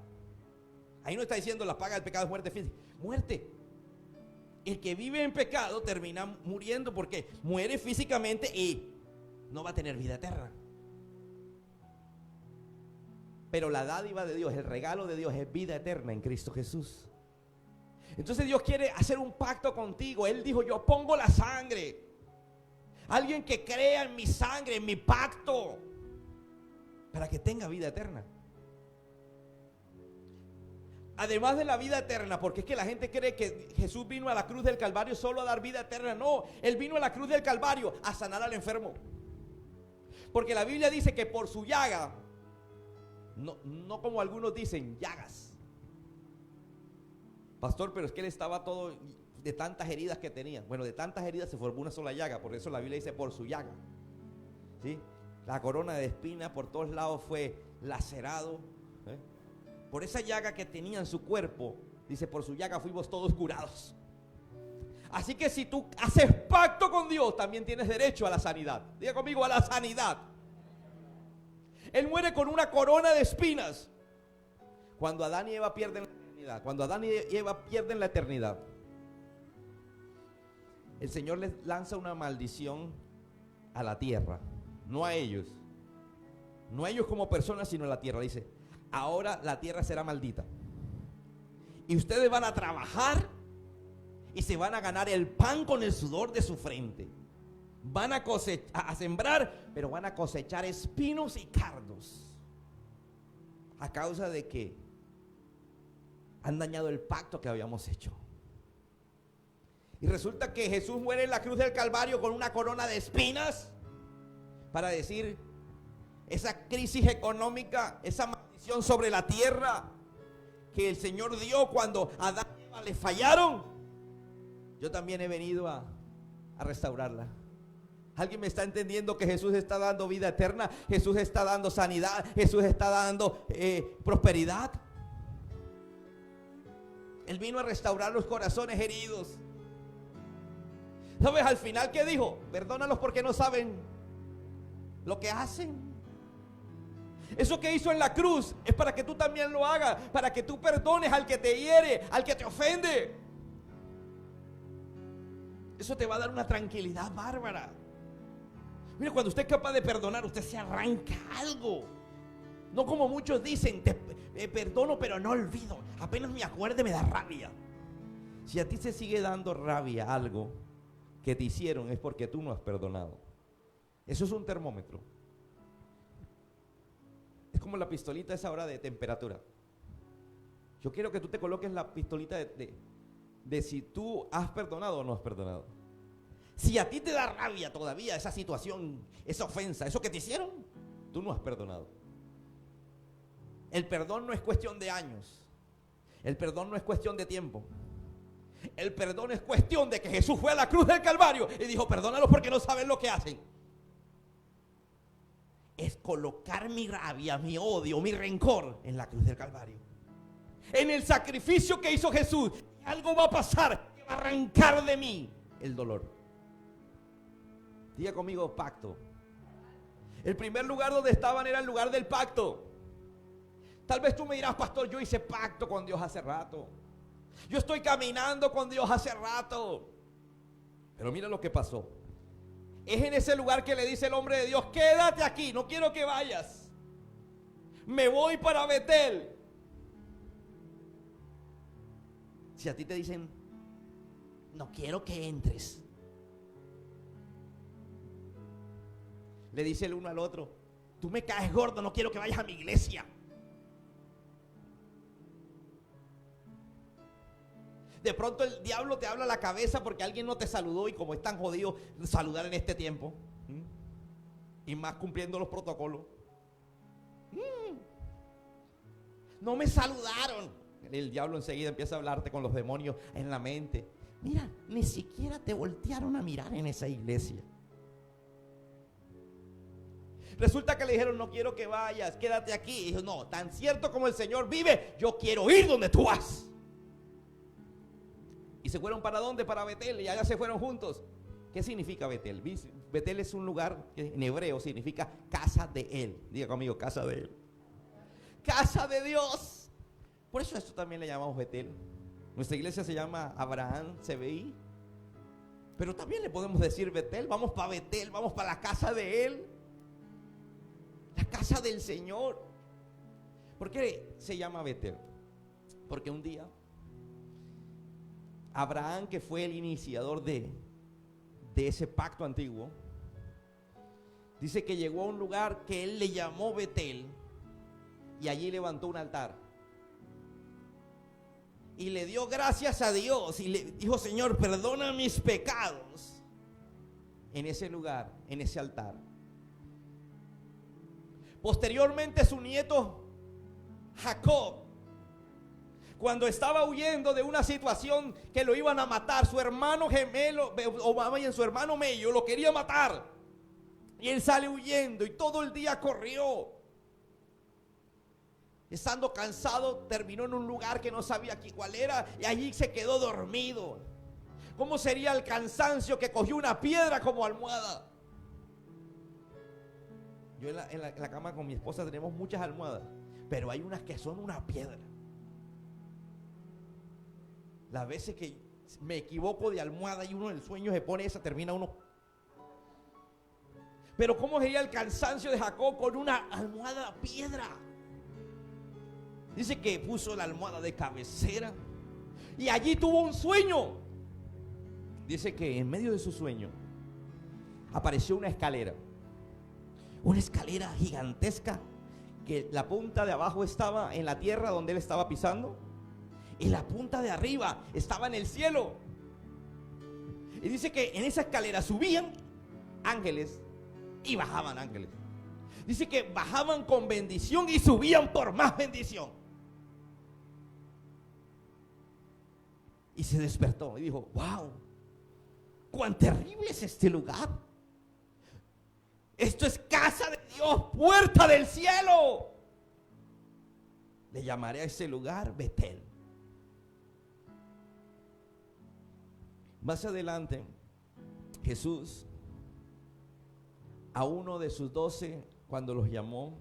Speaker 1: Ahí no está diciendo la paga del pecado es muerte física. Muerte. El que vive en pecado termina muriendo, porque muere físicamente y no va a tener vida eterna. Pero la dádiva de Dios, el regalo de Dios, es vida eterna en Cristo Jesús. Entonces Dios quiere hacer un pacto contigo. Él dijo: yo pongo la sangre. Alguien que crea en mi sangre, en mi pacto, para que tenga vida eterna. Además de la vida eterna, porque es que la gente cree que Jesús vino a la cruz del Calvario solo a dar vida eterna. No, Él vino a la cruz del Calvario a sanar al enfermo. Porque la Biblia dice que por su llaga, no como algunos dicen, llagas. Pastor, pero es que él estaba todo de tantas heridas que tenía. Bueno, de tantas heridas se formó una sola llaga. Por eso la Biblia dice: por su llaga. ¿Sí? La corona de espinas por todos lados fue lacerado. Por esa llaga que tenía en su cuerpo, dice: por su llaga fuimos todos curados. Así que si tú haces pacto con Dios, también tienes derecho a la sanidad. Diga conmigo, a la sanidad. Él muere con una corona de espinas. Cuando Adán y Eva pierden la eternidad, el Señor les lanza una maldición a la tierra, no a ellos. No a ellos como personas, sino a la tierra. Dice, ahora la tierra será maldita. Y ustedes van a trabajar y se van a ganar el pan con el sudor de su frente. Van a sembrar, pero van a cosechar espinos y cardos. A causa de que han dañado el pacto que habíamos hecho. Y resulta que Jesús muere en la cruz del Calvario con una corona de espinas para decir, esa crisis económica, esa maldición sobre la tierra que el Señor dio cuando a Adán y Eva le fallaron, yo también he venido a restaurarla. ¿Alguien me está entendiendo que Jesús está dando vida eterna? Jesús está dando sanidad, Jesús está dando prosperidad. Él vino a restaurar los corazones heridos. ¿Sabes al final qué dijo? Perdónalos porque no saben lo que hacen. Eso que hizo en la cruz es para que tú también lo hagas, para que tú perdones al que te hiere, al que te ofende. Eso te va a dar una tranquilidad bárbara. Mira, cuando usted es capaz de perdonar, usted se arranca algo. No como muchos dicen, te perdono pero no olvido. Apenas me acuerde me da rabia. Si a ti se sigue dando rabia algo que te hicieron, es porque tú no has perdonado. Eso es un termómetro. Es como la pistolita esa hora de temperatura. Yo quiero que tú te coloques la pistolita de si tú has perdonado o no has perdonado. Si a ti te da rabia todavía esa situación, esa ofensa, eso que te hicieron, tú no has perdonado. El perdón no es cuestión de años. El perdón no es cuestión de tiempo. El perdón es cuestión de que Jesús fue a la cruz del Calvario y dijo, perdónalos porque no saben lo que hacen. Es colocar mi rabia, mi odio, mi rencor en la cruz del Calvario. En el sacrificio que hizo Jesús, algo va a pasar que va a arrancar de mí el dolor. Diga conmigo, pacto. El primer lugar donde estaban era el lugar del pacto. Tal vez tú me dirás, pastor, yo hice pacto con Dios hace rato. Yo estoy caminando con Dios hace rato. Pero mira lo que pasó. Es en ese lugar que le dice el hombre de Dios, quédate aquí, no quiero que vayas. Me voy para Betel. Si a ti te dicen, no quiero que entres, le dice el uno al otro, tú me caes gordo, no quiero que vayas a mi iglesia. De pronto el diablo te habla a la cabeza porque alguien no te saludó y como es tan jodido saludar en este tiempo, y más cumpliendo los protocolos, no me saludaron. El diablo enseguida empieza a hablarte con los demonios en la mente. Mira, ni siquiera te voltearon a mirar en esa iglesia. Resulta que le dijeron, no quiero que vayas, quédate aquí. Y dijo, no, tan cierto como el Señor vive, yo quiero ir donde tú vas. ¿Y se fueron para dónde? Para Betel, y allá se fueron juntos. ¿Qué significa Betel? Betel es un lugar que en hebreo significa casa de Él. Diga conmigo, casa de Él. Casa de Dios. Por eso a esto también le llamamos Betel. Nuestra iglesia se llama Abraham CBI. Pero también le podemos decir Betel. Vamos para Betel, vamos para la casa de Él. La casa del Señor. ¿Por qué se llama Betel? Porque un día Abraham, que fue el iniciador de ese pacto antiguo, dice que llegó a un lugar que él le llamó Betel y allí levantó un altar y le dio gracias a Dios y le dijo, Señor, perdona mis pecados en ese lugar, en ese altar. Posteriormente su nieto Jacob, cuando estaba huyendo de una situación que lo iban a matar, su hermano gemelo, su hermano mello, lo quería matar. Y él sale huyendo y todo el día corrió. Estando cansado, terminó en un lugar que no sabía cuál era y allí se quedó dormido. ¿Cómo sería el cansancio que cogió una piedra como almohada? Yo en la cama con mi esposa tenemos muchas almohadas, pero hay unas que son una piedra. Las veces que me equivoco de almohada y uno en el sueño se pone esa, termina uno. Pero ¿cómo sería el cansancio de Jacob con una almohada piedra? Dice que puso la almohada de cabecera y allí tuvo un sueño. Dice que en medio de su sueño apareció una escalera gigantesca, que la punta de abajo estaba en la tierra donde él estaba pisando y la punta de arriba estaba en el cielo. Y dice que en esa escalera subían ángeles y bajaban ángeles. Dice que bajaban con bendición y subían por más bendición. Y se despertó y dijo: wow, cuán terrible es este lugar. Esto es casa de Dios, puerta del cielo. Le llamaré a ese lugar Betel. Más adelante, Jesús a uno de sus 12, cuando los llamó,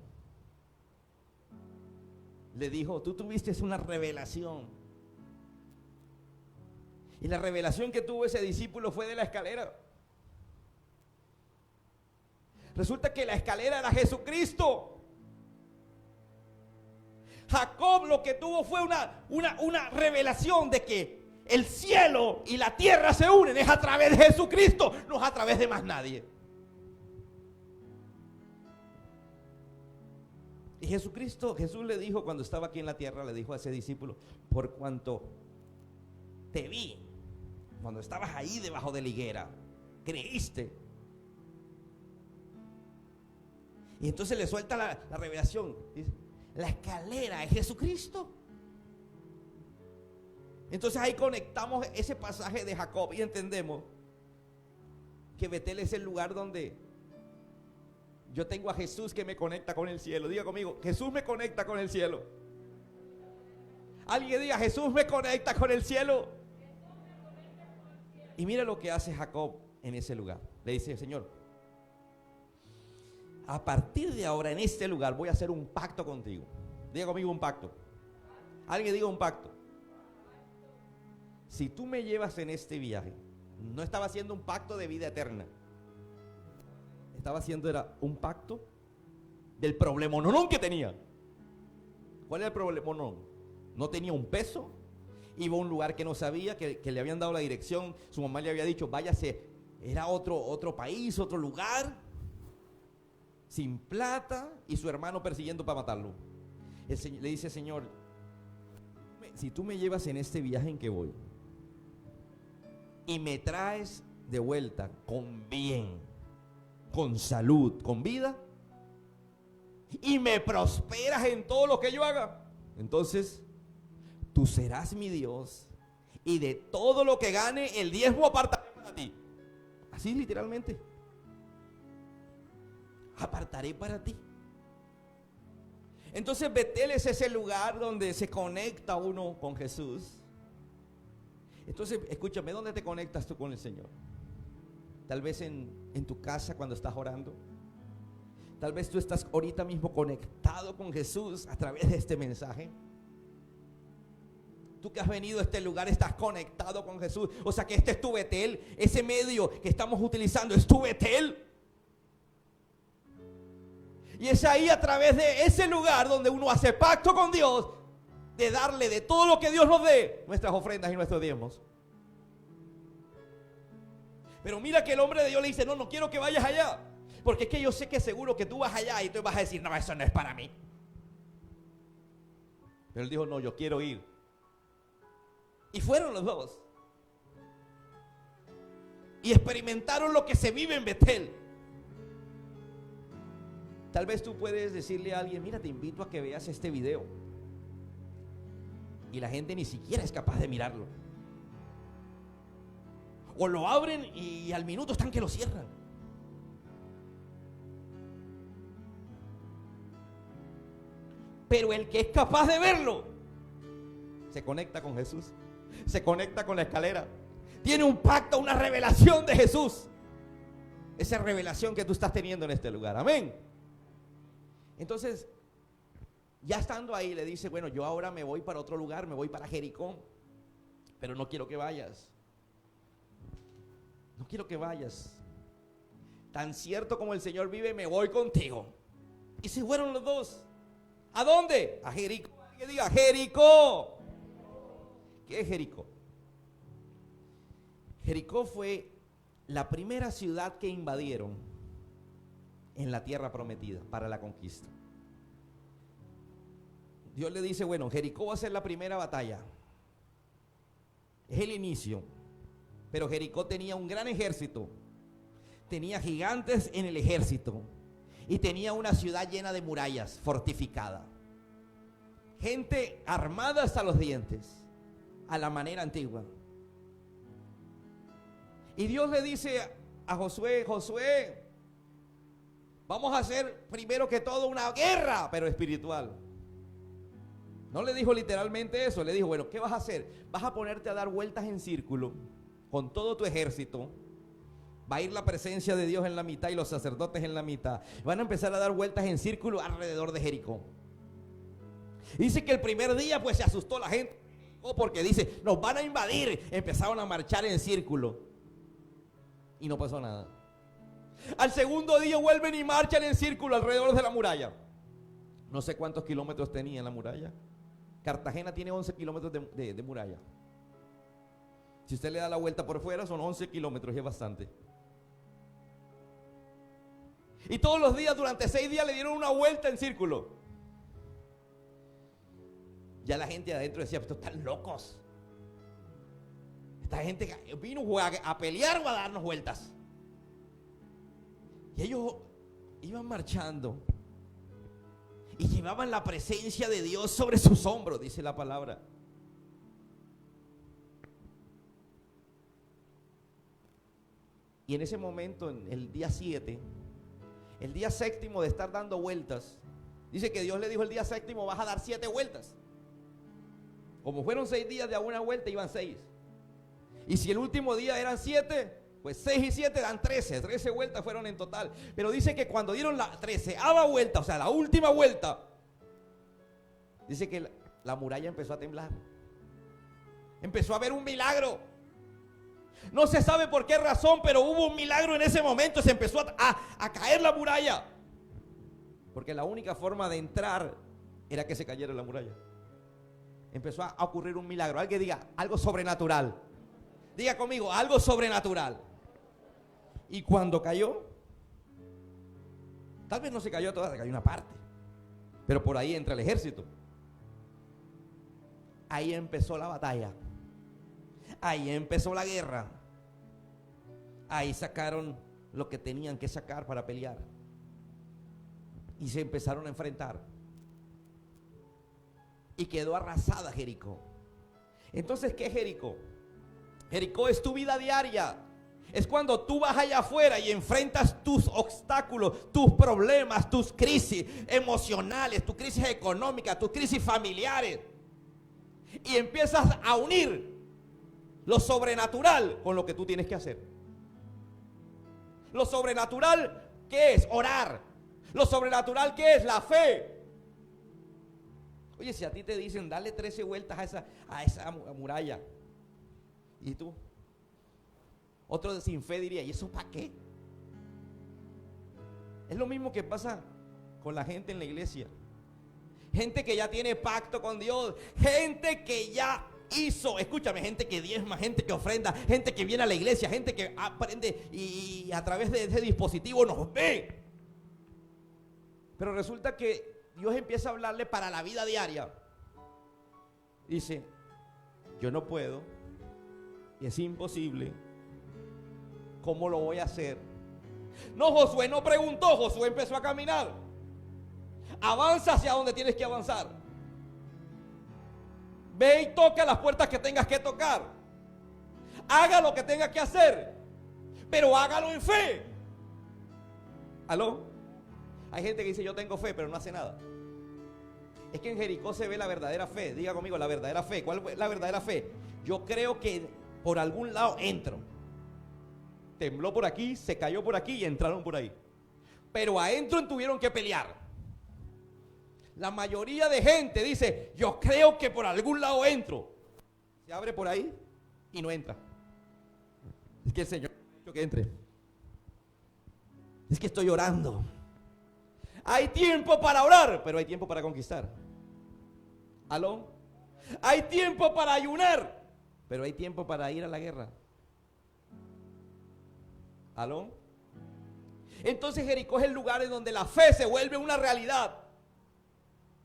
Speaker 1: le dijo: tú tuviste una revelación. Y la revelación que tuvo ese discípulo fue de la escalera. Resulta que la escalera era Jesucristo. Jacob lo que tuvo fue una revelación de que el cielo y la tierra se unen. Es a través de Jesucristo, no es a través de más nadie. Y Jesús le dijo cuando estaba aquí en la tierra, le dijo a ese discípulo: por cuanto te vi cuando estabas ahí debajo de la higuera, creíste. Y entonces le suelta la revelación. Dice: la escalera es Jesucristo. Entonces ahí conectamos ese pasaje de Jacob y entendemos que Betel es el lugar donde yo tengo a Jesús que me conecta con el cielo. Diga conmigo: Jesús me conecta con el cielo. Alguien diga: Jesús me conecta con el cielo. Y mira lo que hace Jacob en ese lugar. Le dice: Señor, a partir de ahora en este lugar voy a hacer un pacto contigo. Diga conmigo: un pacto. Alguien diga: un pacto. Si tú me llevas en este viaje, no estaba haciendo un pacto de vida eterna. Estaba haciendo un pacto del problemonón que tenía. ¿Cuál era el problemonón? No tenía un peso. Iba a un lugar que no sabía, que le habían dado la dirección. Su mamá le había dicho: váyase. Era otro país, otro lugar, sin plata, y su hermano persiguiendo para matarlo. Le dice: Señor, si tú me llevas en este viaje en que voy y me traes de vuelta con bien, con salud, con vida, y me prosperas en todo lo que yo haga, entonces tú serás mi Dios, y de todo lo que gane el 10º apartaré para ti. Así literalmente. Apartaré para ti. Entonces Betel es ese lugar donde se conecta uno con Jesús. Entonces escúchame, ¿dónde te conectas tú con el Señor? Tal vez en tu casa cuando estás orando. Tal vez tú estás ahorita mismo conectado con Jesús a través de este mensaje. Tú que has venido a este lugar estás conectado con Jesús. O sea que este es tu Betel. Ese medio que estamos utilizando es tu Betel. Y es ahí, a través de ese lugar, donde uno hace pacto con Dios, de darle de todo lo que Dios nos dé, nuestras ofrendas y nuestros diezmos. Pero mira que el hombre de Dios le dice: no quiero que vayas allá, porque es que yo sé que seguro que tú vas allá y tú vas a decir: no, eso no es para mí. Pero él dijo: no, yo quiero ir. Y fueron los dos. Y experimentaron lo que se vive en Betel. Tal vez tú puedes decirle a alguien: mira, te invito a que veas este video. Y la gente ni siquiera es capaz de mirarlo. O lo abren y al minuto están que lo cierran. Pero el que es capaz de verlo se conecta con Jesús, se conecta con la escalera, tiene un pacto, una revelación de Jesús. Esa revelación que tú estás teniendo en este lugar. Amén. Entonces, ya estando ahí, le dice, bueno, yo ahora me voy para otro lugar, me voy para Jericó, pero no quiero que vayas. No quiero que vayas. Tan cierto como el Señor vive, me voy contigo. Y se fueron los dos. ¿A dónde? A Jericó. Alguien diga, Jericó. ¿Qué es Jericó? Jericó fue la primera ciudad que invadieron en la tierra prometida para la conquista. Dios le dice, bueno, Jericó va a ser la primera batalla. Es el inicio. Pero Jericó tenía un gran ejército. Tenía gigantes en el ejército. Y tenía una ciudad llena de murallas, fortificada. Gente armada hasta los dientes, a la manera antigua. Y Dios le dice a Josué, Josué, vamos a hacer primero que todo una guerra, pero espiritual. No le dijo literalmente eso, le dijo, bueno, ¿qué vas a hacer? Vas a ponerte a dar vueltas en círculo con todo tu ejército. Va a ir la presencia de Dios en la mitad y los sacerdotes en la mitad. Van a empezar a dar vueltas en círculo alrededor de Jericó. Dice que el primer día pues se asustó la gente, porque dice, nos van a invadir. Empezaron a marchar en círculo y no pasó nada. Al segundo día vuelven y marchan en círculo alrededor de la muralla. No sé cuántos kilómetros tenía la muralla. Cartagena tiene 11 kilómetros de muralla. Si usted le da la vuelta por fuera, son 11 kilómetros y es bastante. Y todos los días, durante 6 días, le dieron una vuelta en círculo. Ya la gente adentro decía, estos están locos. Esta gente vino a pelear o a darnos vueltas. Y ellos iban marchando y llevaban la presencia de Dios sobre sus hombros, dice la palabra. Y en ese momento, en el día 7, el día séptimo de estar dando vueltas, dice que Dios le dijo el día séptimo, vas a dar 7 vueltas. Como fueron 6 días de a una vuelta, iban 6. Y si el último día eran 7, pues 6 y 7 dan 13. 13 vueltas fueron en total. Pero dice que cuando dieron la 13ª vuelta, o sea, la última vuelta, dice que la muralla empezó a temblar. Empezó a haber un milagro. No se sabe por qué razón, pero hubo un milagro en ese momento. Se empezó a caer la muralla. Porque la única forma de entrar era que se cayera la muralla. Empezó a ocurrir un milagro. Alguien diga, algo sobrenatural. Diga conmigo, algo sobrenatural. Y cuando cayó, tal vez no se cayó toda, se cayó una parte, pero por ahí entra el ejército. Ahí empezó la batalla. Ahí empezó la guerra. Ahí sacaron lo que tenían que sacar para pelear. Y se empezaron a enfrentar. Y quedó arrasada Jericó. Entonces, ¿qué es Jericó? Jericó es tu vida diaria. Es cuando tú vas allá afuera y enfrentas tus obstáculos, tus problemas, tus crisis emocionales, tus crisis económicas, tus crisis familiares. Y empiezas a unir lo sobrenatural con lo que tú tienes que hacer. Lo sobrenatural, ¿qué es? Orar. Lo sobrenatural, ¿qué es? La fe. Oye, si a ti te dicen, dale 13 vueltas a esa muralla, ¿y tú? Otro sin fe diría, ¿y eso para qué? Es lo mismo que pasa con la gente en la iglesia. Gente que ya tiene pacto con Dios, gente que ya hizo, escúchame, gente que diezma, gente que ofrenda, gente que viene a la iglesia, gente que aprende y a través de ese dispositivo nos ve. Pero resulta que Dios empieza a hablarle para la vida diaria. Dice, yo no puedo, es imposible. ¿Cómo lo voy a hacer? No, Josué no preguntó, Josué empezó a caminar. Avanza hacia donde tienes que avanzar. Ve y toca las puertas que tengas que tocar. Haga lo que tenga que hacer, pero hágalo en fe. ¿Aló? Hay gente que dice, yo tengo fe, pero no hace nada. Es que en Jericó se ve la verdadera fe. Diga conmigo, la verdadera fe. ¿Cuál es la verdadera fe? Yo creo que por algún lado entro. Tembló por aquí, se cayó por aquí y entraron por ahí. Pero adentro tuvieron que pelear. La mayoría de gente dice, yo creo que por algún lado entro. Se abre por ahí y no entra. Es que el Señor ha dicho que entre. Es que estoy orando. Hay tiempo para orar, pero hay tiempo para conquistar. ¿Aló? Hay tiempo para ayunar, pero hay tiempo para ir a la guerra. ¿Aló? Entonces Jericó es el lugar en donde la fe se vuelve una realidad.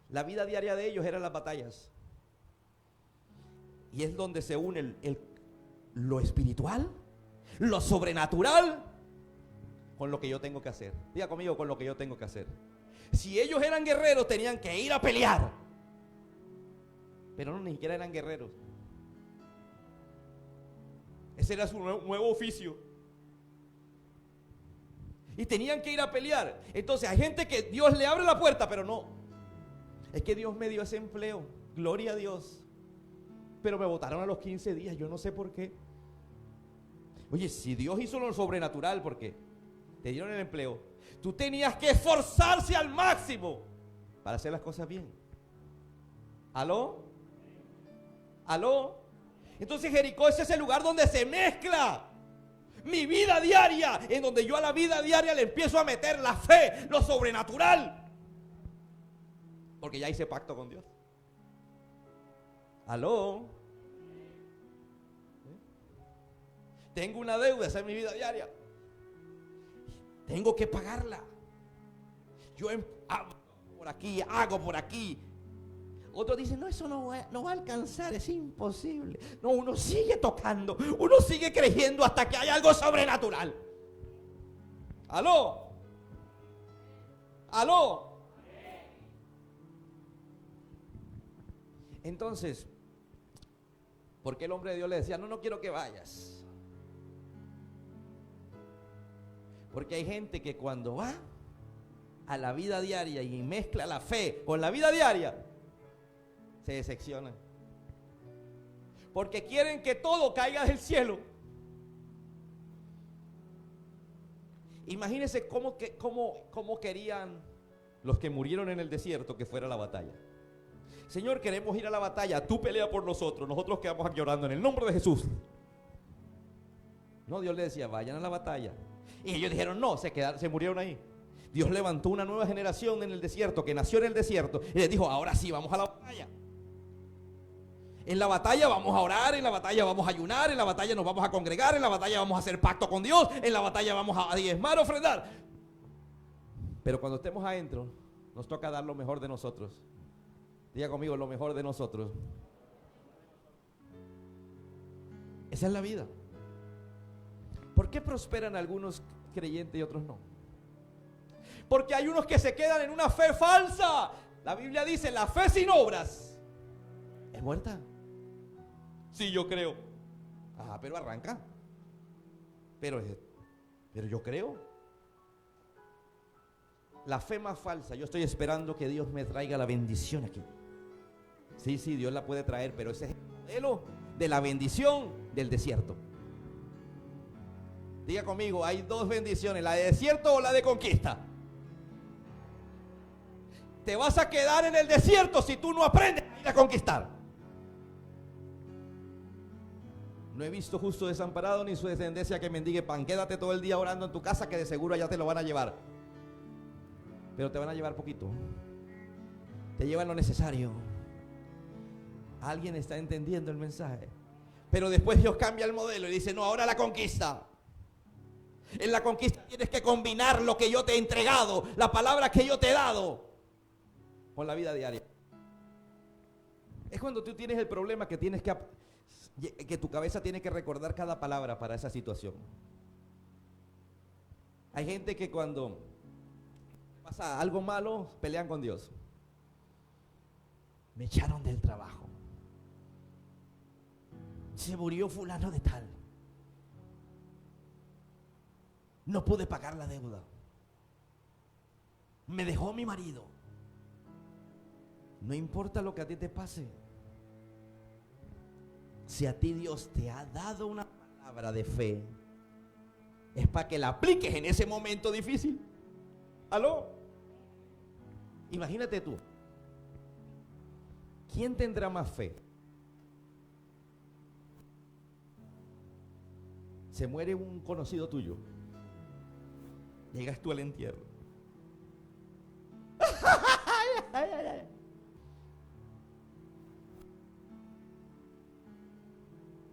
Speaker 1: La vida diaria de ellos eran las batallas. Y es donde se une lo espiritual, lo sobrenatural, con lo que yo tengo que hacer. Diga conmigo, con lo que yo tengo que hacer. Si ellos eran guerreros, tenían que ir a pelear. Pero no, ni siquiera eran guerreros. Ese era su nuevo oficio. Y tenían que ir a pelear. Entonces hay gente que Dios le abre la puerta, pero no. Es que Dios me dio ese empleo. Gloria a Dios. Pero me votaron a los 15 días. Yo no sé por qué. Oye, si Dios hizo lo sobrenatural, ¿por qué? Te dieron el empleo. Tú tenías que esforzarse al máximo para hacer las cosas bien. ¿Aló? ¿Aló? Entonces Jericó es ese lugar donde se mezcla mi vida diaria, en donde yo a la vida diaria le empiezo a meter la fe, lo sobrenatural, porque ya hice pacto con Dios. ¿Aló? Tengo una deuda, esa es mi vida diaria. Tengo que pagarla. Yo hago por aquí, hago por aquí. Otros dicen, no, eso no va a alcanzar, es imposible. No, uno sigue tocando, uno sigue creyendo hasta que hay algo sobrenatural. ¿Aló? ¿Aló? Entonces, ¿por qué el hombre de Dios le decía, no quiero que vayas? Porque hay gente que cuando va a la vida diaria y mezcla la fe con la vida diaria, se decepcionan. Porque quieren que todo caiga del cielo. Imagínense cómo querían los que murieron en el desierto que fuera la batalla. Señor, queremos ir a la batalla, tú pelea por nosotros quedamos aquí orando en el nombre de Jesús. No, Dios le decía, vayan a la batalla. Y ellos dijeron, no, se murieron ahí. Dios levantó una nueva generación en el desierto, que nació en el desierto, y les dijo, ahora sí, vamos a la batalla. En la batalla vamos a orar, en la batalla vamos a ayunar, en la batalla nos vamos a congregar, en la batalla vamos a hacer pacto con Dios, en la batalla vamos a diezmar, ofrendar. Pero cuando estemos adentro, nos toca dar lo mejor de nosotros. Diga conmigo, lo mejor de nosotros. Esa es la vida. ¿Por qué prosperan algunos creyentes y otros no? Porque hay unos que se quedan en una fe falsa. La Biblia dice, la fe sin obras es muerta. Sí, yo creo. Ah, pero arranca. Pero yo creo. La fe más falsa, yo estoy esperando que Dios me traiga la bendición aquí. Sí, Dios la puede traer, pero ese es el modelo de la bendición del desierto. Diga conmigo, hay dos bendiciones, la de desierto o la de conquista. Te vas a quedar en el desierto si tú no aprendes a ir a conquistar. No he visto justo desamparado ni su descendencia que mendigue pan. Quédate todo el día orando en tu casa, que de seguro allá te lo van a llevar. Pero te van a llevar poquito. Te llevan lo necesario. ¿Alguien está entendiendo el mensaje? Pero después Dios cambia el modelo y dice, no, ahora la conquista. En la conquista tienes que combinar lo que yo te he entregado, la palabra que yo te he dado, con la vida diaria. Es cuando tú tienes el problema que tienes que tu cabeza tiene que recordar cada palabra para esa situación. Hay gente que cuando pasa algo malo, pelean con Dios. Me echaron del trabajo. Se murió fulano de tal. No pude pagar la deuda. Me dejó mi marido. No importa lo que a ti te pase. Si a ti Dios te ha dado una palabra de fe, es para que la apliques en ese momento difícil. ¿Aló? Imagínate tú, ¿Quién tendrá más fe? Se muere un conocido tuyo. Llegas tú al entierro.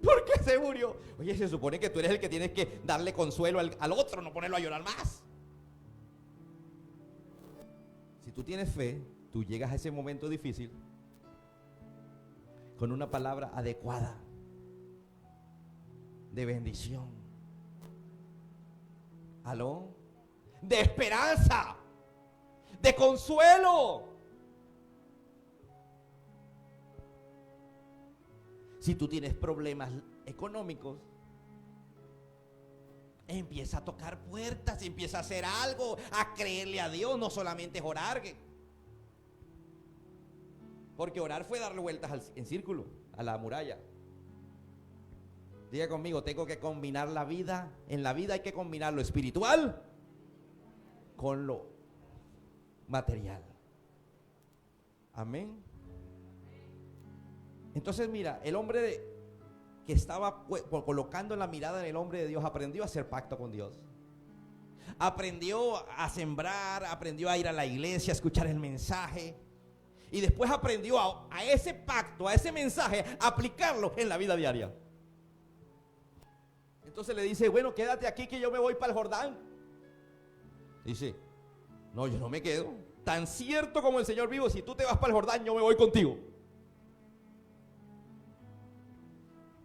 Speaker 1: ¿Por qué se murió? Oye, se supone que tú eres el que tienes que darle consuelo al otro, no ponerlo a llorar más. Si tú tienes fe, tú llegas a ese momento difícil con una palabra adecuada, de bendición. ¿Aló? De esperanza, de consuelo. Si tú tienes problemas económicos, empieza a tocar puertas, empieza a hacer algo, a creerle a Dios, no solamente es orar. Porque orar fue darle vueltas en círculo a la muralla. Diga conmigo, tengo que combinar la vida. En la vida hay que combinar lo espiritual con lo material. Amén. Entonces mira, el hombre que estaba colocando la mirada en el hombre de Dios aprendió a hacer pacto con Dios. Aprendió a sembrar, aprendió a ir a la iglesia, a escuchar el mensaje. Y después aprendió a ese pacto, a ese mensaje, aplicarlo en la vida diaria. Entonces le dice, bueno, quédate aquí que yo me voy para el Jordán. Dice, no, yo no me quedo. Tan cierto como el Señor vivo, si tú te vas para el Jordán, yo me voy contigo.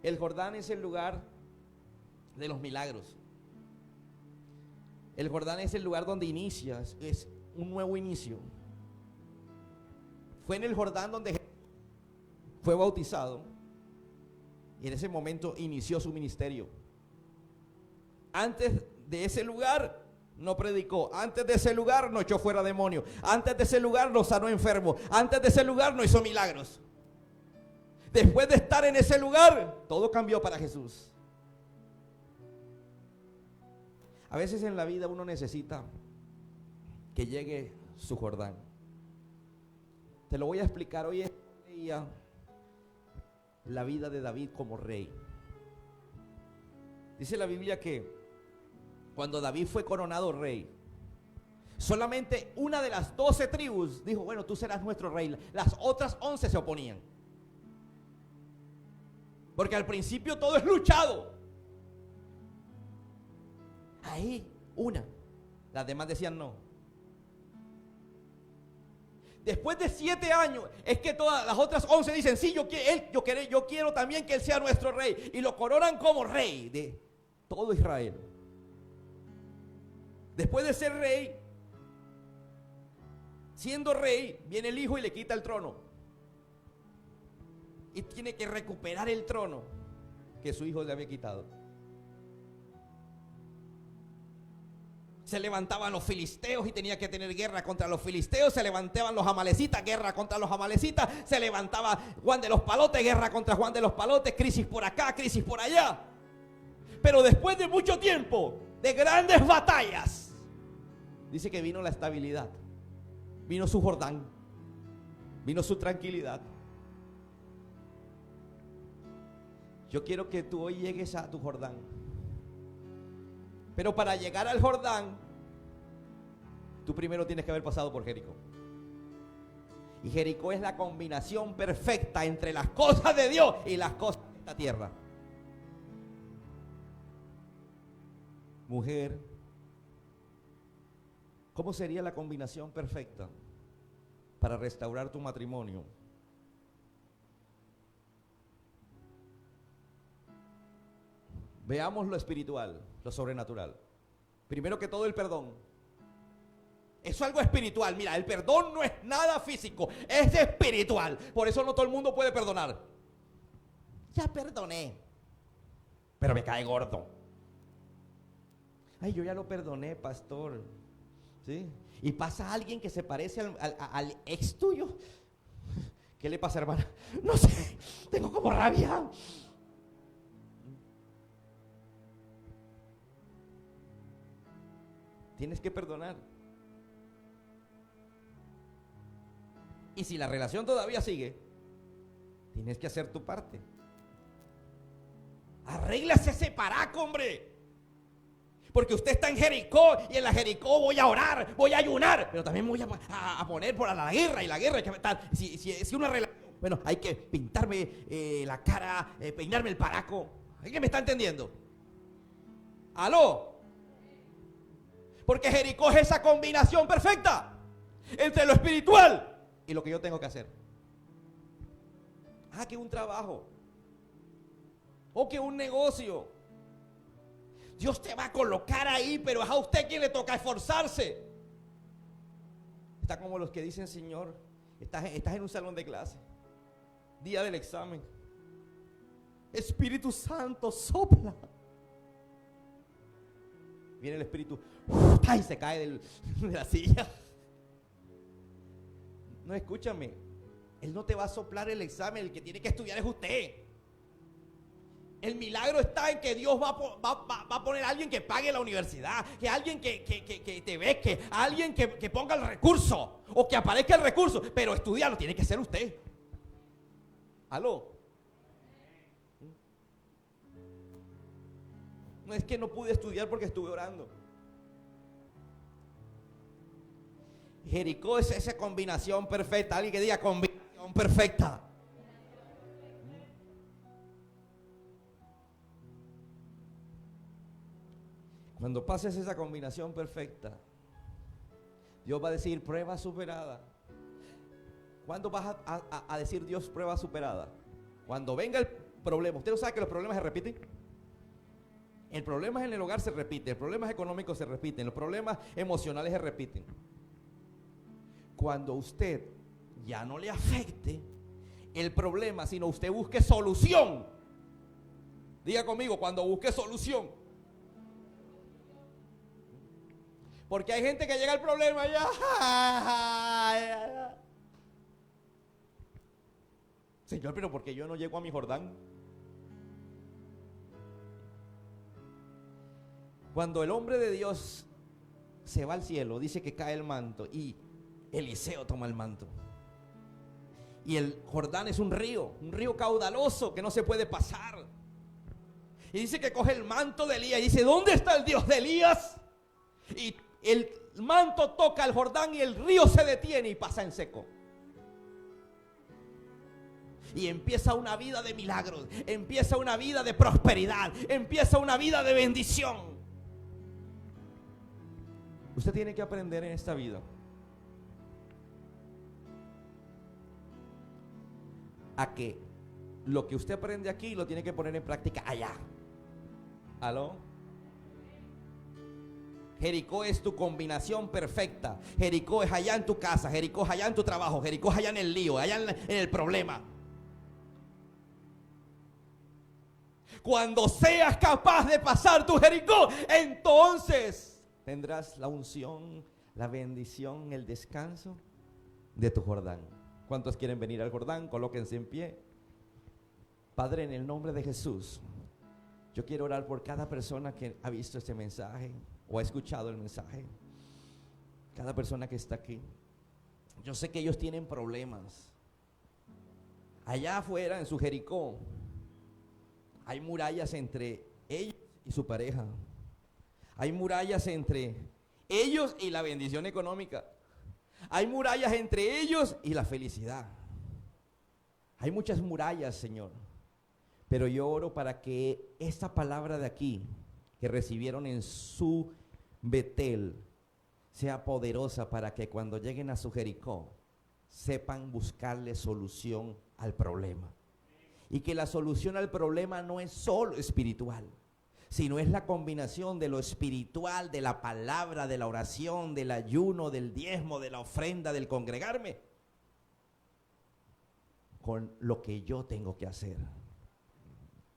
Speaker 1: El Jordán es el lugar de los milagros. El Jordán es el lugar donde inicia, es un nuevo inicio. Fue en el Jordán donde Jesús fue bautizado y en ese momento inició su ministerio. Antes de ese lugar no predicó, antes de ese lugar no echó fuera demonios, antes de ese lugar no sanó enfermos, antes de ese lugar no hizo milagros. Después de estar en ese lugar, todo cambió para Jesús. A veces en la vida uno necesita que llegue su Jordán. Te lo voy a explicar. Hoy leía la vida de David como rey. Dice la Biblia que cuando David fue coronado rey, solamente una de las 12 tribus dijo, bueno, tú serás nuestro rey. Las otras 11 se oponían. Porque al principio todo es luchado. Ahí, una. Las demás decían no. Después de 7 años, es que todas las otras 11 dicen, sí, yo quiero también que él sea nuestro rey. Y lo coronan como rey de todo Israel. Después de ser rey, siendo rey, viene el hijo y le quita el trono. Y tiene que recuperar el trono que su hijo le había quitado. Se levantaban los filisteos y tenía que tener guerra contra los filisteos. Se levantaban los amalecitas, guerra contra los amalecitas. Se levantaba Juan de los Palotes, guerra contra Juan de los Palotes. Crisis por acá, crisis por allá. Pero después de mucho tiempo, de grandes batallas, dice que vino la estabilidad. Vino su Jordán. Vino su tranquilidad. Yo quiero que tú hoy llegues a tu Jordán. Pero para llegar al Jordán, tú primero tienes que haber pasado por Jericó. Y Jericó es la combinación perfecta entre las cosas de Dios y las cosas de esta tierra. Mujer, ¿cómo sería la combinación perfecta para restaurar tu matrimonio? Veamos lo espiritual, lo sobrenatural. Primero que todo, el perdón. Eso es algo espiritual. Mira, el perdón no es nada físico, es espiritual. Por eso no todo el mundo puede perdonar. Ya perdoné, pero me cae gordo. Ay, yo ya lo perdoné, pastor. ¿Sí? Y pasa alguien que se parece al ex tuyo. ¿Qué le pasa, hermana? No sé, tengo como rabia. Tienes que perdonar. Y si la relación todavía sigue, Tienes que hacer tu parte. Arréglase ese paraco, hombre. Porque usted está en Jericó y en la Jericó voy a orar, voy a ayunar, pero también voy a poner por la guerra y la guerra. Si una relación, bueno, hay que pintarme la cara, peinarme el paraco. ¿Alguien me está entendiendo? ¿Aló? Porque Jericó es esa combinación perfecta entre lo espiritual y lo que yo tengo que hacer. Que un trabajo o que un negocio. Dios te va a colocar ahí, pero es a usted quien le toca esforzarse. Está como los que dicen: Señor, estás en un salón de clase, día del examen, Espíritu Santo, sopla. Viene el Espíritu y se cae de la silla. No, escúchame, Él no te va a soplar el examen, el que tiene que estudiar es usted. El milagro está en que Dios va a poner a alguien que pague la universidad, que alguien que te beque, alguien que ponga el recurso o que aparezca el recurso, pero estudiarlo tiene que ser usted. ¿Aló? No es que no pude estudiar porque estuve orando. Jericó es esa combinación perfecta. Alguien que diga combinación perfecta. Cuando pases esa combinación perfecta, Dios va a decir prueba superada. ¿Cuándo vas a decir Dios prueba superada? Cuando venga el problema. ¿Usted no sabe que los problemas se repiten? El problema en el hogar se repite, el problema económico se repiten, los problemas emocionales se repiten. Cuando usted ya no le afecte el problema, sino usted busque solución. Diga conmigo, cuando busque solución. Porque hay gente que llega al problema y ya. Señor, pero ¿por qué yo no llego a mi Jordán? Cuando el hombre de Dios se va al cielo, dice que cae el manto y Eliseo toma el manto. Y el Jordán es un río caudaloso que no se puede pasar. Y dice que coge el manto de Elías y dice: ¿dónde está el Dios de Elías? Y el manto toca el Jordán y el río se detiene y pasa en seco. Y empieza una vida de milagros, empieza una vida de prosperidad, empieza una vida de bendición. Usted tiene que aprender en esta vida a que lo que usted aprende aquí lo tiene que poner en práctica allá. ¿Aló? Jericó es tu combinación perfecta. Jericó es allá en tu casa, Jericó es allá en tu trabajo, Jericó es allá en el lío, allá en el problema. Cuando seas capaz de pasar tu Jericó, entonces tendrás la unción, la bendición, el descanso de tu Jordán. ¿Cuántos quieren venir al Jordán? Colóquense en pie. Padre, en el nombre de Jesús, yo quiero orar por cada persona que ha visto este mensaje o ha escuchado el mensaje. Cada persona que está aquí. Yo sé que ellos tienen problemas. Allá afuera en su Jericó hay murallas entre ellos y su pareja. Hay murallas entre ellos y la bendición económica. Hay murallas entre ellos y la felicidad. Hay muchas murallas, Señor. Pero yo oro para que esta palabra de aquí, que recibieron en su Betel, sea poderosa para que cuando lleguen a su Jericó, sepan buscarle solución al problema. Y que la solución al problema no es solo espiritual, sino es la combinación de lo espiritual, de la palabra, de la oración, del ayuno, del diezmo, de la ofrenda, del congregarme, con lo que yo tengo que hacer,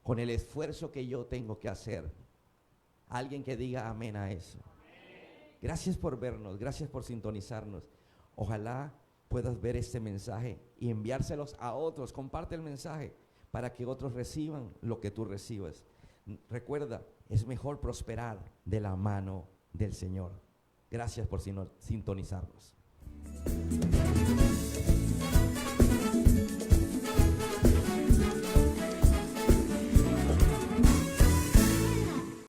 Speaker 1: con el esfuerzo que yo tengo que hacer. Alguien que diga amén a eso. Gracias por vernos, gracias por sintonizarnos. Ojalá puedas ver este mensaje y enviárselos a otros. Comparte el mensaje para que otros reciban lo que tú recibes. Recuerda, es mejor prosperar de la mano del Señor. Gracias por sintonizarnos.